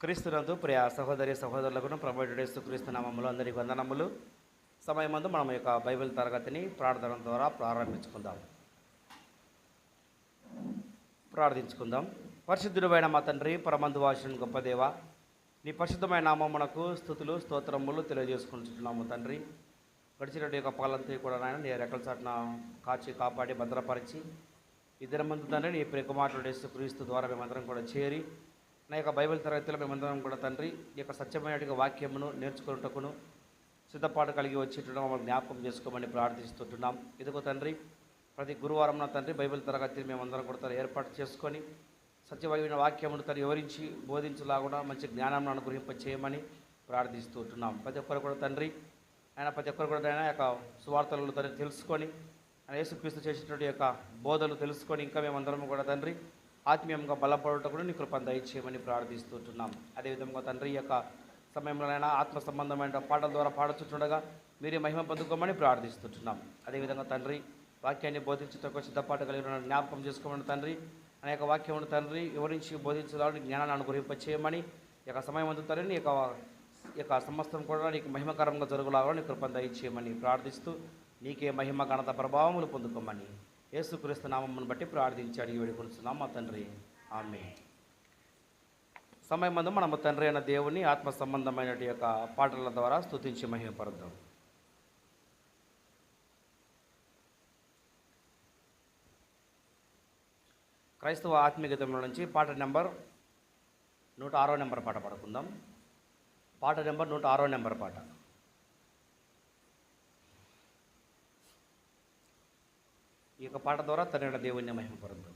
క్రీస్తునందు ప్రియ సహోదరి సహోదరులకు ప్రభువైన యేసుక్రీస్తు నామములో అందరికీ వందనములు. సమయమందు మనం యొక్క బైబిల్ తరగతిని ప్రార్థన ద్వారా ప్రార్థించుకుందాం. పరిశుద్ధుడైన మా తండ్రి, పరమందువాసుని గొప్ప దేవ, నీ పరిశుద్ధమైన నామమునకు స్తుతులు స్తోత్రములు తెలియజేసుకుంటున్నాము తండ్రి. గడిచినటువంటి యొక్క పాలంతా కూడా నాయన నీ రెక్కల చాటున కాచి కాపాడి భద్రపరిచి ఈ దినమందు తండ్రి నీ ప్రియకుమారుడు యేసుక్రీస్తు ద్వారా మేమందరం కూడా చేరి నా యొక్క బైబిల్ తరగతిలో మేమందరం కూడా తండ్రి ఈ యొక్క సత్యమైన వాక్యమును నేర్చుకున్నటకును సిద్ధపాటు కలిగి వచ్చేటప్పుడు మమ్మల్ని జ్ఞాపకం చేసుకోమని ప్రార్థిస్తుంటున్నాం. ఇదిగో తండ్రి, ప్రతి గురువారం నా తండ్రి బైబిల్ తరగతిని మేమందరం కూడా ఏర్పాటు చేసుకొని సత్యమైన వాక్యమును తను వివరించి బోధించలాగా మంచి జ్ఞానం అనుగ్రహింప చేయమని ప్రార్థిస్తుంటున్నాం. ప్రతి ఒక్కరు కూడా తండ్రి ప్రతి ఒక్కరు కూడా ఆయన యొక్క సువార్తలను తండ్రి తెలుసుకొని ఆయన యేసుక్రీస్తు చేసేటువంటి యొక్క బోధలు తెలుసుకొని ఇంకా మేమందరం కూడా తండ్రి ఆత్మీయంగా బలపడటం కూడా నీ కృపను దయచేయమని ప్రార్థిస్తుంటున్నాం. అదేవిధంగా తండ్రి యొక్క సమయంలోనైనా ఆత్మ సంబంధమైన పాటల ద్వారా పాడుతుండగా మీరే మహిమ పొందుకోమని ప్రార్థిస్తుంటున్నాం. అదేవిధంగా తండ్రి వాక్యాన్ని బోధించటకు సిద్ధపాటు కలిగిన జ్ఞాపకం చేసుకోమని తండ్రి అనేక వాక్యమును తండ్రి వివరించి బోధించడానికి జ్ఞానాన్ని అనుగ్రహింప చేయమని ఈ యొక్క సమయం అందుతారు నీ యొక్క సమస్తం కూడా నీకు మహిమకరంగా జరుగులాగా నీ కృపను దయచేయమని ప్రార్థిస్తూ నీకే మహిమ ఘనత ప్రభావములు పొందుకోమని యేసుక్రీస్తు నామమును బట్టి ప్రార్థించి అడిగి వేడుకొనుచున్నాం మా తండ్రి, ఆమేన్. సమయమందు మనము తండ్రి అయిన దేవుని ఆత్మ సంబంధమైన యొక్క పాటల ద్వారా స్తుతించి మహిమపరుద్దాం. క్రైస్తవ ఆత్మీయగీతంలో నుంచి పాట నెంబర్ 106 నెంబర్ పాట పాడుకుందాం. పాట నెంబర్ 106 నెంబర్ పాట. ఈ యొక్క పాట ద్వారా తండ్రి దేవుని మహిమపరుద్దాం.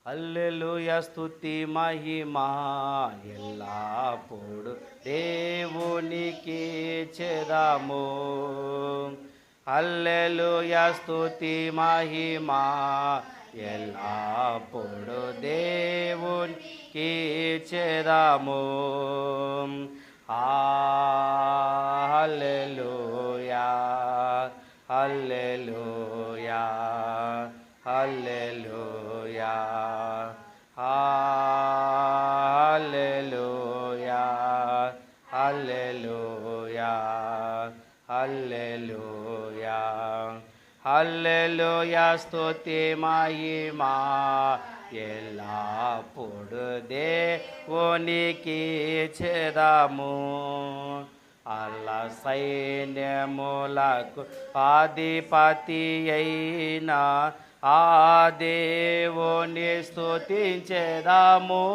హల్లెలూయా స్తుతి మహిమా ఎల్లప్పుడు దేవునికి చెదాము. హల్లెలూయా స్తుతి మహిమా ఎల్లప్పుడు దేవునికి చెదాము. హల్లెలూయా హల్లెలూయా హల్లెలూయా హల్లెలూయా హల్లెలూయా హల్లెలూయా హల్లెలూయా స్తుతి మహిమా ఎల్లప్పుడు దేవునికి చెదాము. అల్లా సైన్యములకు అధిపతి అయిన ఆ దేవుని స్తుతించెదము.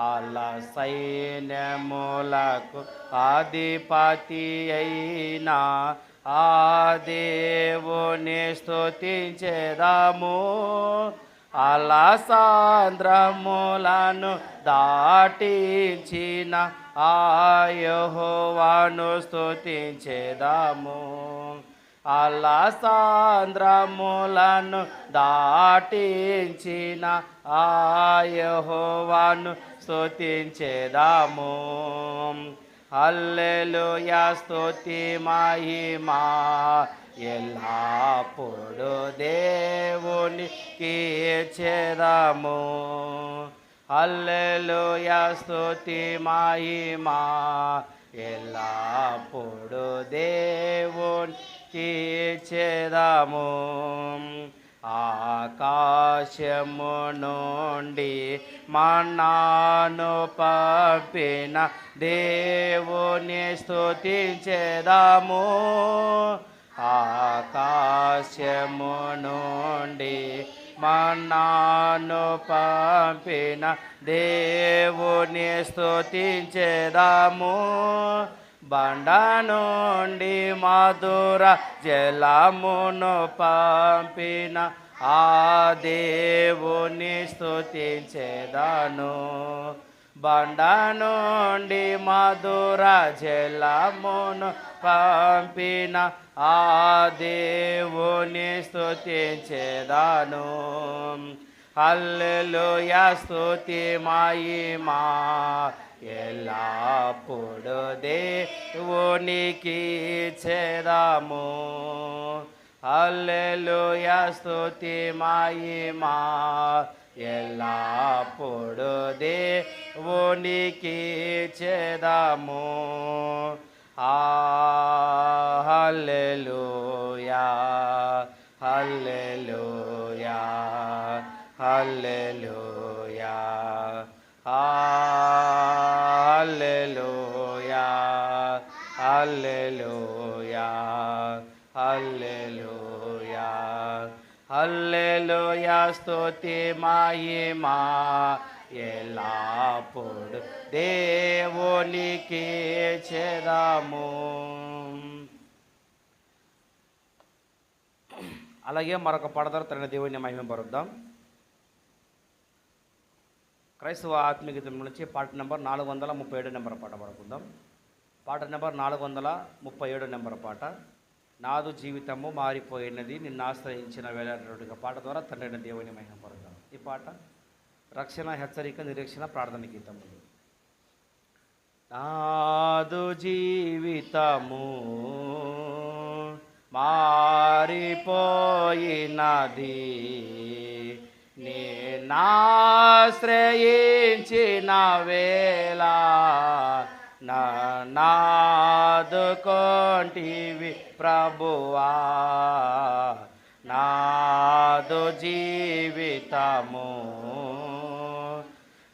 అల్లా సైన్యములకు అధిపతి అయిన ఆ దేవుని స్తుతించెదము. అలా సాంద్రములను దాటించిన ఆ యెహోవాను స్తుతించెదము. అలా సాంద్రములను దాటించిన ఆ యెహోవాను స్తుతించెదము. హల్లెలూయా స్తుతి మహిమా ఎల్లప్పుడు దేవునికి చెదాము. హల్లెలూయా స్తుతి మహిమా ఎల్లప్పుడు దేవునికి చెదాము. ఆకాశము నుండి మన్నాను పంపిన దేవుని స్తుతించెదము. ఆకాశము నుండి మన్నాను పంపిన దేవుని స్తుతించెదము. బండ నుండి మధుర జలమును పంపిన ఆ దేవుని స్తుతించెదను. బండ నుండి మధుర జలమును పంపిన ఆ దేవుని స్తుతించెదను. హల్లెలూయా స్తుతి మహిమా ఎల్లప్పుడు దేవునికి చెదాము. హల్లెలూయా స్తుతి మహిమా ఎల్లప్పుడు దేవునికి చేదాము. హల్లెలూయా హల్లెలూయా హల్లెలూయా హల్లెలూయా హల్లెలూయా హల్లెలూయా హల్లెలూయా స్తుతి మహిమా ఎల్లప్పుడు దేవునికి చేదాము. అలాగే మరొక పాట ద్వారా తన దేవుని మహిమ పరుద్దాం. క్రైస్తవ ఆత్మీయగీతం నుంచి పాట నెంబర్ 437 నెంబర్ పాట పడుకుందాం. పాట నెంబర్ 437 నెంబర్ పాట, నాదు జీవితము మారిపోయినది నిన్ను ఆశ్రయించిన వేళ అనేటువంటి పాట ద్వారా తండ్రి దేవుని మహిమ పరుద్దాం. ఈ పాట రక్షణ, హెచ్చరిక, నిరీక్షణ, ప్రార్థన గీతము. నాదు జీవితము మారిపోయినది నిన్నాశ్రయించిన వేళ నాదుకొంటివి ప్రభువా. నాదు జీవితము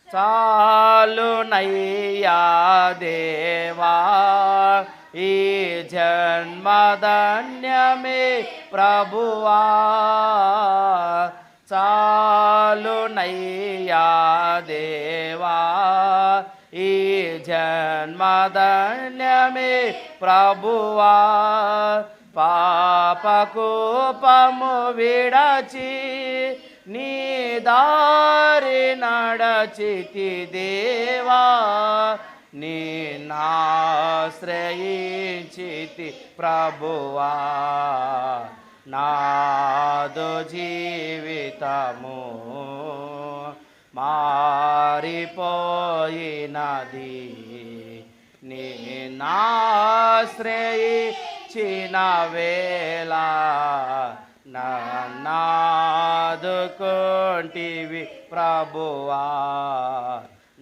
చాలునయ్యా దేవా, ఈ జన్మధన్యమే ప్రభువా. చాలునయ్యా దేవా, ఈ జన్మధన్యమే ప్రభువా. పాపకూపము విడచి నీ దారి నడచితి దేవా, నిన్నాశ్రయించితి ప్రభువా. నాదు జీవితము మారిపోయినది నిన్నాశ్రయించిన వేళ నన్నాదుకొంటివి ప్రభువా.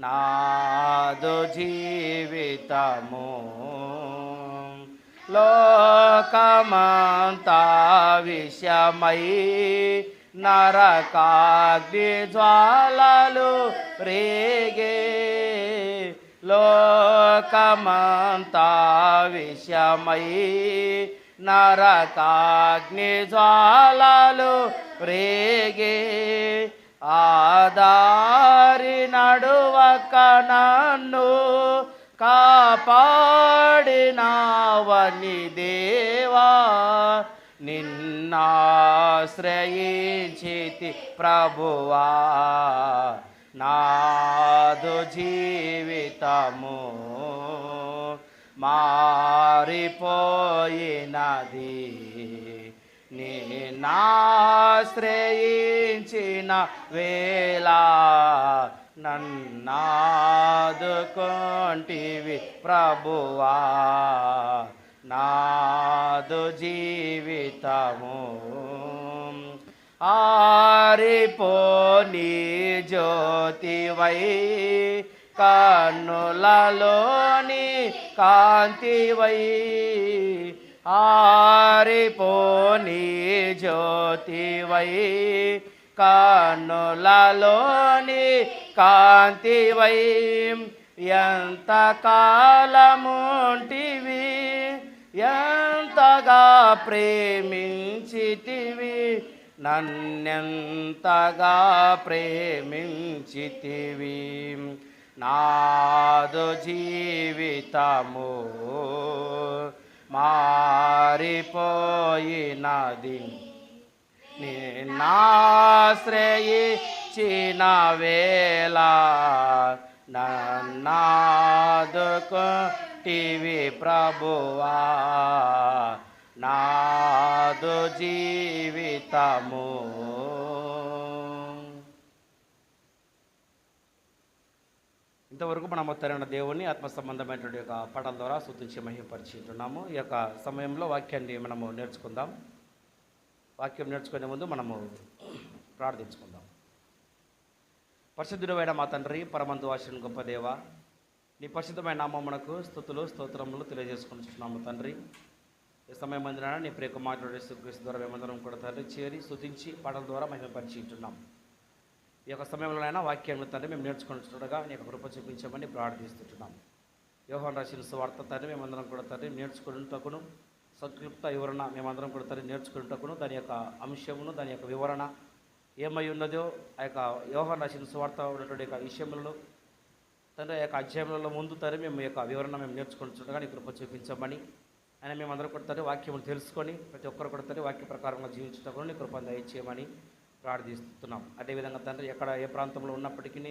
నాదు జీవితము లోకమంతా విషమై నరకాగ్ని జ్వాలలు రేగే. లోకమంతా విషమై నరకాగ్ని జ్వాలలు రేగే. ఆదారి నడువక నన్ను కాపాడినావని దేవా, నిన్నాశ్రయించితి ప్రభువా. నాదు జీవితము మారిపోయినది నిన్నాశ్రయించిన వేళ నన్నాదుకొంటివి ప్రభువా. నాదు జీవితము ఆరిపోని జ్యోతివై కన్నులలోని కాంతివై. ఆరిపోని జ్యోతివై కన్నులలోని కాంతివై. ఎంత కాలముంటివి, ఎంతగా ప్రేమించితివి, నన్నెంతగా ప్రేమించితివి. నాదు జీవితము మారిపోయినది నిన్నాశ్రయించిన వేళ నన్నాదుకొంటివి ప్రభువా. నాదు జీవితము ఇంతవరకు మనం తరిన దేవుని ఆత్మ సంబంధమైనటువంటి యొక్క పాటల ద్వారా స్తుతించి మహిమపరిచుంటున్నాము. ఈ యొక్క సమయంలో వాక్యాన్ని మనము నేర్చుకుందాం. వాక్యం నేర్చుకునే ముందు మనము ప్రార్థించుకుందాం. పరిశుద్ధుడైన మా తండ్రి పరమందువాసిన గొప్ప దేవ, నీ పరిశుద్ధమైన నామమునకు స్తుతులు స్తోత్రములు తెలియజేసుకుంటున్నాము తండ్రి. ఈ సమయం మందిరాన నీ ప్రియ కుమారుడు యేసుక్రీస్తు ద్వారా మేమందరం కూడా తండ్రి చేరి స్తుతించి పాటల ద్వారా మేము పరిచయించున్నాం. ఈ యొక్క సమయంలోనైనా వాక్యాన్ని తండ్రి మేము నేర్చుకుంటుండగా నీ యొక్క కృప చూపించమని ప్రార్థిస్తున్నాం. యోహాను రాసిన సువార్త తండ్రి మేమందరం కూడా తండ్రి నేర్చుకుంటకును, సంక్షిప్త వివరణ మేమందరం కూడా తండ్రి నేర్చుకుంటకును, దాని యొక్క అంశమును దాని యొక్క వివరణ ఏమై ఉన్నదో ఆ యొక్క యోహాను రాసిన సువార్త ఉన్నటువంటి యొక్క విషయములను తండ్రి ఆ యొక్క అధ్యాయములలో ముందు తండ్రి మేము యొక్క వివరణ మేము నేర్చుకుంటుండగా నీ కృప చూపించమని ఆయన మేమందరం కూడా తండ్రి వాక్యములు తెలుసుకొని ప్రతి ఒక్కరు కూడా తండ్రి వాక్య ప్రకారంగా జీవించటకు నీ కృప దయచేయమని ప్రార్థిస్తున్నాం. అదేవిధంగా తండ్రి ఎక్కడ ఏ ప్రాంతంలో ఉన్నప్పటికీ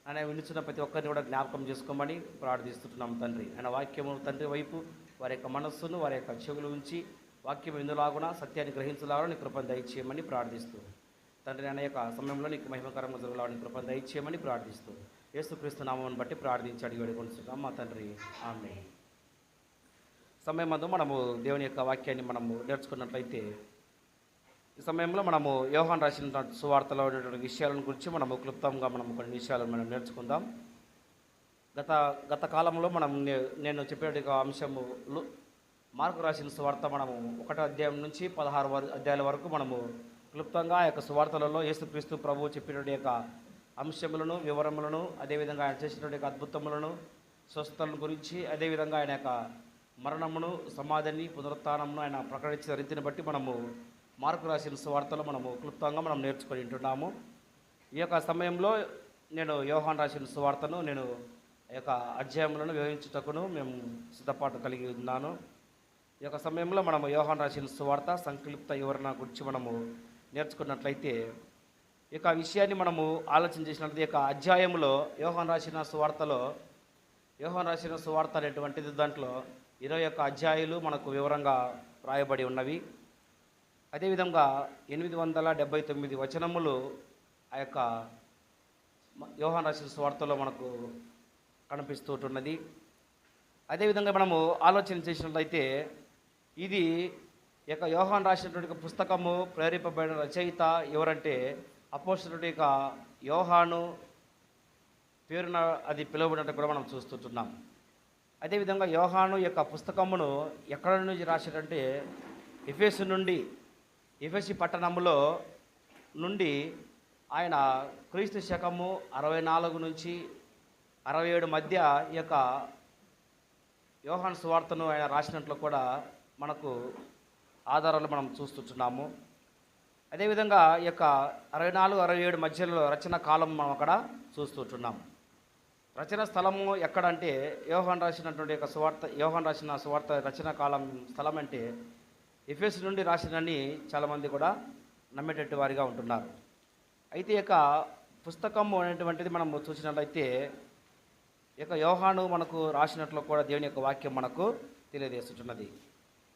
ఆయన వినిచిన ప్రతి ఒక్కరిని కూడా జ్ఞాపకం చేసుకోమని ప్రార్థిస్తున్నాం తండ్రి. ఆయన వాక్యము తండ్రి వైపు వారి యొక్క మనస్సును వారి యొక్క చెవులు ఉంచి వాక్యం ఎందులాగునా సత్యాన్ని గ్రహించలాగా నీ కృపను దయచేయమని ప్రార్థిస్తూ తండ్రి అనే యొక్క సమయంలో నీకు మహిమకరంగా జరగాలని కృపను దయచేయమని ప్రార్థిస్తూ యేసుక్రీస్తు నామమును బట్టి ప్రార్థించి అడిగి వేడుకొంటున్నాం మా తండ్రి, ఆమేన్. సమయమందు మనము దేవుని యొక్క వాక్యాన్ని మనము నేర్చుకున్నట్లయితే ఈ సమయంలో మనము యోహాను రాసిన సువార్తలో ఉన్నటువంటి విషయాలను గురించి మనము క్లుప్తంగా మనము కొన్ని విషయాలను మనం నేర్చుకుందాం. గత కాలంలో మనం నేను చెప్పే అంశములు మార్కు రాసిన సువార్త మనము 1వ అధ్యాయం నుంచి 16 అధ్యాయాల వరకు మనము క్లుప్తంగా ఆ యొక్క సువార్తలలో యేసుక్రీస్తు ప్రభువు చెప్పినటువంటి యొక్క అంశములను వివరములను అదేవిధంగా ఆయన చేసినటువంటి యొక్క అద్భుతములను స్వస్థతలను గురించి అదేవిధంగా ఆయన యొక్క మరణమును సమాధిని పునరుత్థానమును ఆయన ప్రకటించిన రీతిని బట్టి మనము మార్కు రాసిన సువార్తలో మనము క్లుప్తంగా మనం నేర్చుకొని ఉంటున్నాము. ఈ యొక్క సమయంలో నేను యోహాను రాసిన సువార్తను నేను ఈ యొక్క అధ్యాయములను వివరించుటకును మేము సిద్ధపాటు కలిగి ఉన్నాను. ఈ యొక్క సమయంలో మనము యోహాను రాసిన సువార్త సంక్షిప్త వివరణ గురించి మనము నేర్చుకున్నట్లయితే ఈ యొక్క విషయాన్ని మనము ఆలోచన చేసినట్లయితే ఈ యొక్క అధ్యాయంలో యోహాను రాసిన సువార్త అనేటువంటిది దాంట్లో 21 అధ్యాయాలు మనకు వివరంగా రాయబడి ఉన్నవి. అదేవిధంగా 879 వచనములు ఆ యొక్క యోహాను రాసిన సువార్తలో మనకు కనిపిస్తుంటున్నది. అదేవిధంగా మనము ఆలోచన చేసినట్లయితే ఇది యొక్క యోహాను రాసినటువంటి పుస్తకము ప్రేరేపబడిన రచయిత ఎవరంటే అపోస్తలుడు యొక్క యోహాను పేరున అది పిలువబడినట్టు కూడా మనం చూస్తుంటున్నాం. అదేవిధంగా యోహాను యొక్క పుస్తకమును ఎక్కడ నుంచి రాశాడంటే ఎఫెసు పట్టణంలో నుండి ఆయన క్రీస్తు శకము 64 నుంచి 67 మధ్య ఈ యొక్క యోహాను సువార్తను ఆయన రాసినట్లు కూడా మనకు ఆధారాలు మనం చూస్తున్నాము. అదేవిధంగా ఈ యొక్క 64-67 మధ్యలో రచన కాలం మనం అక్కడ చూస్తుంటున్నాం. రచన స్థలము ఎక్కడంటే యోహాను రాసిన సువార్త రచన కాలం స్థలం అంటే ఎఫెసు నుండి రాసినని చాలామంది కూడా నమ్మేటట్టు వారిగా ఉంటున్నారు. అయితే ఈ యొక్క పుస్తకము అనేటువంటిది మనం చూసినట్లయితే ఈ యొక్క యోహాను మనకు రాసినట్లు కూడా దేవుని యొక్క వాక్యం మనకు తెలియజేస్తున్నది.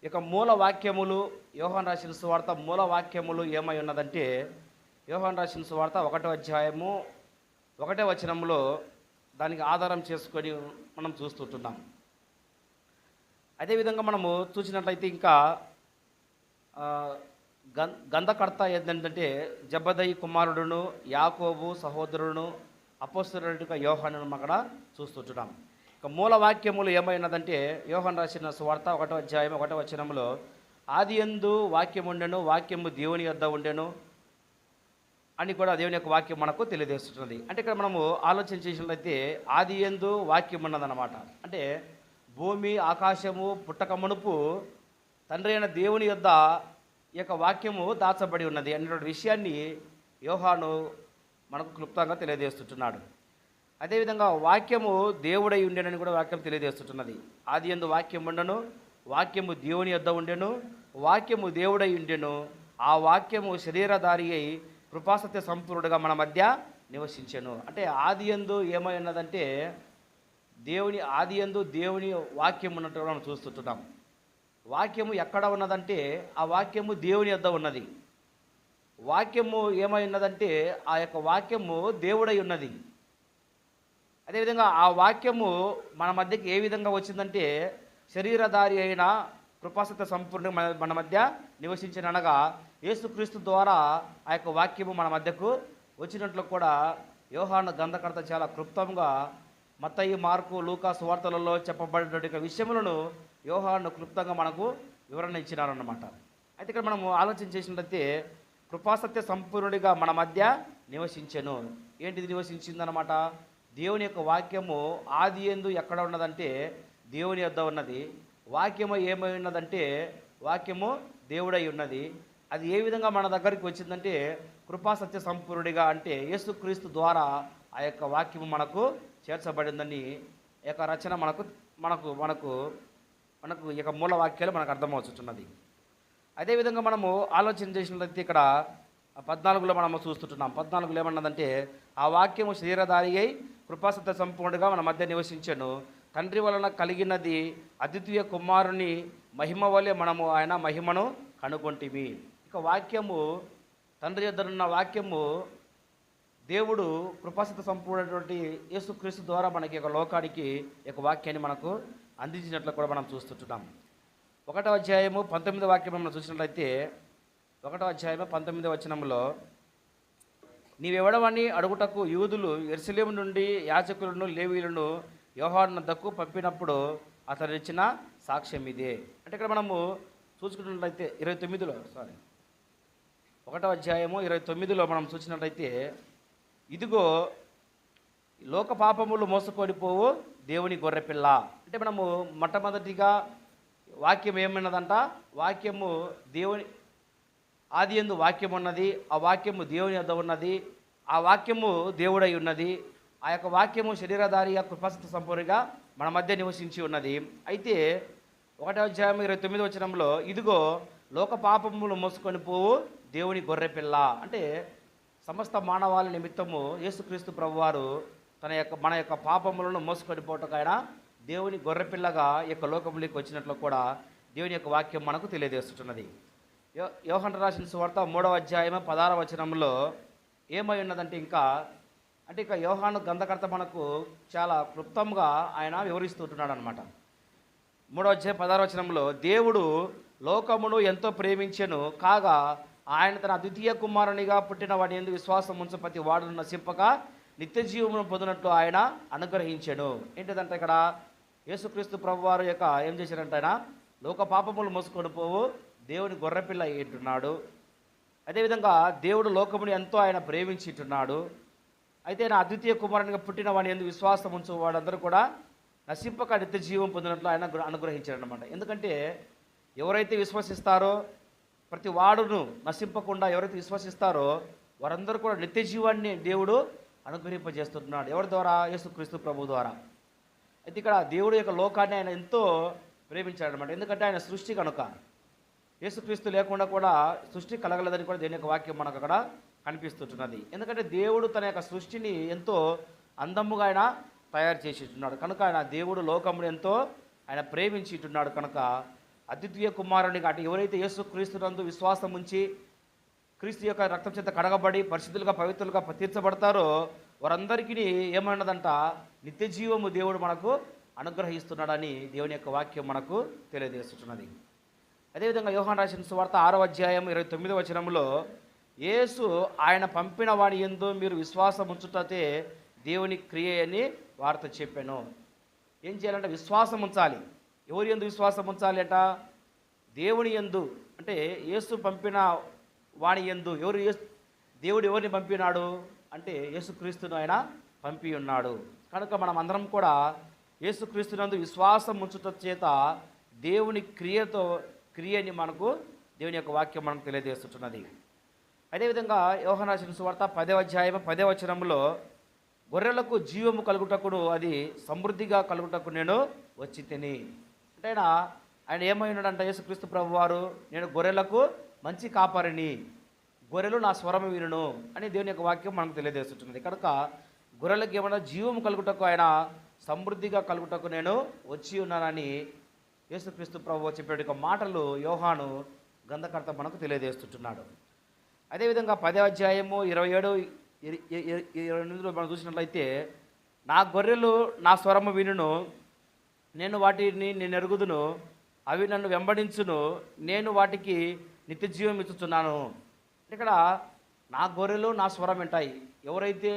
ఇక మూల వాక్యములు యోహాను రాసిన సువార్త మూల వాక్యములు ఏమై ఉన్నదంటే యోహాను రాసిన సువార్త 1వ అధ్యాయము 1వ వచనంలో దానికి ఆధారం చేసుకొని మనం చూస్తుంటున్నాం. అదేవిధంగా మనము చూసినట్లయితే ఇంకా గంధకర్త ఏంటంటే జబదయి కుమారుడును యాకోబు సహోదరుడును అపోస్తలుడైన యోహానును అక్కడ చూస్తుంటున్నాం. ఇక మూల వాక్యములు ఏమైనదంటే యోహాను రాసిన సువార్త 1వ అధ్యాయం 1వ వచనంలో ఆదియందు వాక్యం ఉండెను, వాక్యము దేవుని యొద్ద ఉండెను అని కూడా దేవుని యొక్క వాక్యం మనకు తెలియజేస్తున్నది. అంటే ఇక్కడ మనము ఆలోచన చేసినట్లయితే ఆదియందు వాక్యం ఉన్నదన్నమాట. అంటే భూమి ఆకాశము పుట్టక మునుపు తండ్రి అయిన దేవుని యొద్ద ఈ యొక్క వాక్యము దాచబడి ఉన్నది అనేటువంటి విషయాన్ని యోహాను మనకు క్లుప్తంగా తెలియజేస్తున్నాడు. అదేవిధంగా వాక్యము దేవుడై ఉండెనని కూడా వాక్యం తెలియజేస్తున్నది. ఆదియందు వాక్యం ఉండెను, వాక్యము దేవుని యొద్ద ఉండెను, వాక్యము దేవుడై ఉండెను, ఆ వాక్యము శరీరధారి అయి కృపాసత్య సంపూర్ణుడుగా మన మధ్య నివసించెను. అంటే ఆదియందు ఏమై ఉన్నదంటే ఆదియందు దేవుని వాక్యం ఉన్నట్టుగా మనం చూస్తుంటున్నాం. వాక్యము ఎక్కడ ఉన్నదంటే ఆ వాక్యము దేవుని యొద్ద ఉన్నది. వాక్యము ఏమై ఉన్నదంటే ఆ యొక్క వాక్యము దేవుడై ఉన్నది. అదేవిధంగా ఆ వాక్యము మన మధ్యకి ఏ విధంగా వచ్చిందంటే శరీరధారి అయిన కృపాసత్య సంపూర్ణ మన మధ్య నివసించిన అనగా యేసుక్రీస్తు ద్వారా ఆ యొక్క వాక్యము మన మధ్యకు వచ్చినట్లు కూడా యోహాను గ్రంథకర్త చాలా క్లుప్తంగా మత్తయి, మార్కు, లూకా సువార్తలలో చెప్పబడినటువంటి విషయములను యోహాను క్లుప్తంగా మనకు వివరణ ఇచ్చినారన్నమాట. అయితే ఇక్కడ మనము ఆలోచన చేసినట్లయితే కృపాసత్య సంపూర్ణుడిగా మన మధ్య నివసించెను. ఏంటిది నివసించిందనమాట? దేవుని యొక్క వాక్యము ఆది యందు ఎక్కడ ఉన్నదంటే దేవుని యొద్ద ఉన్నది. వాక్యము ఏమై ఉన్నదంటే వాక్యము దేవుడై ఉన్నది. అది ఏ విధంగా మన దగ్గరికి వచ్చిందంటే కృపాసత్య సంపూర్ణుడిగా, అంటే యేసుక్రీస్తు ద్వారా ఆ యొక్క వాక్యము మనకు చేర్చబడిందని ఈ యొక్క రచన మనకు మనకు మనకు మనకు ఈ యొక్క మూల వాక్యాలు మనకు అర్థమవుతున్నది. అదేవిధంగా మనము ఆలోచన చేసినట్లయితే ఇక్కడ 14లో మనము చూస్తుంటున్నాం. 14లో ఏమన్నదంటే ఆ వాక్యము శరీరధారి అయి కృపాసత్య సంపూర్ణుడిగా మన మధ్య నివసించెను. తండ్రి వలన కలిగినది అద్వితీయ కుమారుని మహిమ వలె మనము ఆయన మహిమను కనుగొంటిమి. ఇక వాక్యము, తండ్రి యొద్దనున్న వాక్యము దేవుడు కృపాసత్య సంపూర్ణటువంటి యేసుక్రీస్తు ద్వారా మనకి ఒక లోకానికి ఒక వాక్యాన్ని మనకు అందించినట్లు కూడా మనం చూస్తుంటున్నాం. 1వ అధ్యాయము 19వ వాక్యం మనం చూసినట్లయితే 1వ అధ్యాయము 19వ వచనంలో, నీవెవడవని అడుగుటకు యూదులు యెరూషలేము నుండి యాజకులను లేవీయులను యోహాను వద్దకు పంపినప్పుడు అతను ఇచ్చిన సాక్ష్యం ఇదే. అంటే ఇక్కడ మనము చూసుకున్నట్లయితే 1వ అధ్యాయము 29లో మనం చూసినట్లయితే, ఇదిగో లోక పాపములు మోసుకొనిపోవు దేవుని గొర్రెపిల్ల. అంటే మనము మొట్టమొదటిగా వాక్యం ఏమన్నదంట? వాక్యము దేవుని ఆది యందు వాక్యం ఉన్నది. ఆ వాక్యము దేవుని యొద్ద ఉన్నది. ఆ వాక్యము దేవుడై ఉన్నది. ఆ యొక్క వాక్యము శరీరధారిగా కృపాసత్య సంపూర్ణంగా మన మధ్య నివసించి ఉన్నది. అయితే 1వ అధ్యాయం 29వ వచనంలో, ఇదిగో లోక పాపములు మోసుకొని పోవు దేవుని గొర్రెపిల్ల. అంటే సమస్త మానవాళి నిమిత్తము యేసుక్రీస్తు ప్రభువారు మన యొక్క పాపములను మోసుకొని పోవటకైనా దేవుని గొర్రెపిల్లగా ఈ యొక్క లోకంలోకి వచ్చినట్లు కూడా దేవుని యొక్క వాక్యం మనకు తెలియజేస్తున్నది. యోహాను రాసిన సువార్త 3వ అధ్యాయం 16వ వచనంలో ఏమై ఉన్నదంటే ఇక యోహాను గ్రంథకర్త మనకు చాలా క్లుప్తంగా ఆయన వివరిస్తుంటున్నాడు అనమాట. 3వ అధ్యాయం 16వ వచనంలో, దేవుడు లోకమును ఎంతో ప్రేమించెను కాగా ఆయన తన అద్వితీయ కుమారునిగా పుట్టిన వాడి యందు విశ్వాసం ఉంచు ప్రతి వాడును నశింపక నిత్య జీవమును పొందినట్లు ఆయన అనుగ్రహించెను. ఏంటిదంటే ఇక్కడ యేసుక్రీస్తు ప్రభువారు యొక్క ఏం చేశారంటే ఆయన లోక పాపములు మోసుకొని పోవు దేవుని గొర్రెపిల్ల అయ్యుంటున్నాడు. అదేవిధంగా దేవుడు లోకముని ఎంతో ఆయన ప్రేమించుంటున్నాడు. అయితే ఆయన అద్వితీయ కుమారునిగా పుట్టిన వాడిని ఎందుకు విశ్వాసం ఉంచు వాడందరూ కూడా నశింపక నిత్య జీవం పొందినట్లు ఆయన అనుగ్రహించారనమాట. ఎందుకంటే ఎవరైతే విశ్వసిస్తారో, ప్రతి వాడును నశింపకుండా ఎవరైతే విశ్వసిస్తారో వారందరూ కూడా నిత్య జీవాన్ని దేవుడు అనుగ్రహింపజేస్తున్నాడు. ఎవరి ద్వారా? యేసుక్రీస్తు ప్రభు ద్వారా. అయితే ఇక్కడ దేవుడు యొక్క లోకాన్ని ఆయన ఎంతో ప్రేమించాడనమాట. ఎందుకంటే ఆయన సృష్టి కనుక. యేసుక్రీస్తు లేకుండా కూడా సృష్టి కలగలేదని కూడా దేని యొక్క వాక్యం మనకు అక్కడ కనిపిస్తుంటున్నది. ఎందుకంటే దేవుడు తన యొక్క సృష్టిని ఎంతో అందముగా ఆయన తయారు చేసిట్టున్నాడు కనుక ఆయన దేవుడు లోకమును ఎంతో ఆయన ప్రేమించిట్టున్నాడు కనుక అద్వితీయ కుమారునిగా, అంటే ఎవరైతే యేసుక్రీస్తునందు విశ్వాసం ఉంచి క్రీస్తు యొక్క రక్తం చేత కడగబడి పరిశుద్ధులుగా పవిత్రులుగా తీర్చబడతారో వారందరికీ ఏమన్నదంట? నిత్య జీవము దేవుడు మనకు అనుగ్రహిస్తున్నాడని దేవుని యొక్క వాక్యం మనకు తెలియజేస్తున్నది. అదేవిధంగా యోహాను రాసిన సువార్త 6వ అధ్యాయం 29వ వచనంలో, యేసు ఆయన పంపిన వాడి యందు మీరు విశ్వాసం ఉంచుటే దేవుని క్రియ అని వారితో చెప్పాను. ఏం చేయాలంటే విశ్వాసం ఉంచాలి. ఎవరి యందు విశ్వాసం ఉంచాలి అంట? దేవుని యందు. అంటే యేసు పంపిన వాడి యందు. దేవుడు ఎవరిని పంపినాడు అంటే యేసుక్రీస్తును ఆయన పంపి ఉన్నాడు. కనుక మనం అందరం కూడా యేసుక్రీస్తునందు విశ్వాసం ఉంచుట చేత దేవుని క్రియని మనకు దేవుని యొక్క వాక్యం మనకు తెలియజేస్తున్నది. అదేవిధంగా యోహాను రాసిన సువార్త 10వ అధ్యాయం 10వ వచనంలో, గొర్రెలకు జీవము కలుగుటకును అది సమృద్ధిగా కలుగుటకు నేను వచ్చి తిని. అంటే ఆయన ఏమై ఉన్నాడంట? యేసుక్రీస్తు ప్రభువారు నేను గొర్రెలకు మంచి కాపరిని, గొర్రెలు నా స్వరము వినును అని దేవుని యొక్క వాక్యం మనకు తెలియజేస్తున్నది. కనుక గొర్రెలకు ఏమైనా జీవము కలుగుటకు ఆయన సమృద్ధిగా కలుగుటకు నేను వచ్చి ఉన్నానని యేసుక్రీస్తు ప్రభువు చెప్పే మాటలు యోహాను గ్రంథకర్త మనకు తెలియజేస్తున్నాడు. అదేవిధంగా 10వ అధ్యాయము 27-28 మనం చూసినట్లయితే, నా గొర్రెలు నా స్వరము వినును, నేను వాటిని నేను ఎరుగుదును, అవి నన్ను వెంబడించును, నేను వాటికి నిత్య జీవం ఇచ్చుచున్నాను. ఇక్కడ నా గొర్రెలు నా స్వరం వింటాయి. ఎవరైతే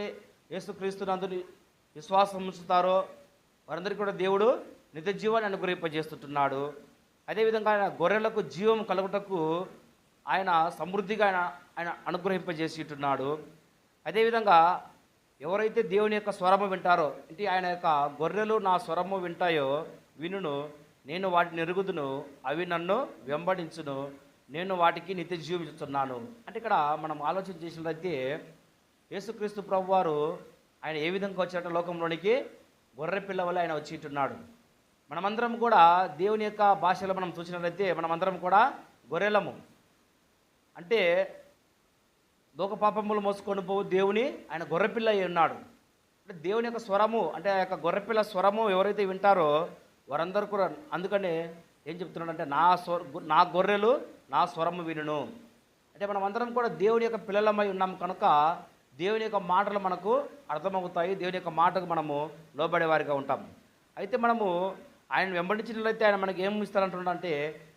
యేసుక్రీస్తునందు విశ్వాసం ఉంచుతారో వారందరికీ కూడా దేవుడు నిత్య జీవాన్ని అనుగ్రహింపజేస్తుంటున్నాడు. అదేవిధంగా ఆయన గొర్రెలకు జీవం కలుగుటకు ఆయన సమృద్ధిగా ఆయన అనుగ్రహింపజేసి ఉంటున్నాడు. అదేవిధంగా ఎవరైతే దేవుని యొక్క స్వరము వింటారో, అంటే ఆయన యొక్క గొర్రెలు నా స్వరము వింటాయో వినును, నేను వాటిని ఎరుగుదును, అవి నన్ను వెంబడించును, నేను వాటికి నిత్య జీవం ఇస్తున్నాను. అంటే ఇక్కడ మనం ఆలోచన చేసినట్లయితే యేసుక్రీస్తు ప్రభువారు ఆయన ఏ విధంగా వచ్చాడో లోకంలోనికి గొర్రె పిల్ల వల్ల ఆయన వచ్చి ఉంటున్నాడు. మనమందరం కూడా దేవుని యొక్క భాషలో మనం చూసినట్లయితే మనమందరం కూడా గొర్రెలము. అంటే లోక పాపములు మోసుకొని పోవు దేవుని ఆయన గొర్రెపిల్ల అయి ఉన్నాడు. అంటే దేవుని యొక్క స్వరము, అంటే ఆ యొక్క గొర్రెపిల్ల స్వరము ఎవరైతే వింటారో వారందరూ కూడా, అందుకనే ఏం చెప్తున్నాడంటే నా గొర్రెలు నా స్వరము వినును. అంటే మనం అందరం కూడా దేవుని యొక్క పిల్లలమై ఉన్నాం కనుక దేవుని యొక్క మాటలు మనకు అర్థమవుతాయి, దేవుని యొక్క మాటకు మనము లోబడేవారిగా ఉంటాం. అయితే మనము ఆయన వెంబడించినట్లయితే ఆయన మనకి ఏం ఇస్తానంటున్నాడు అంటే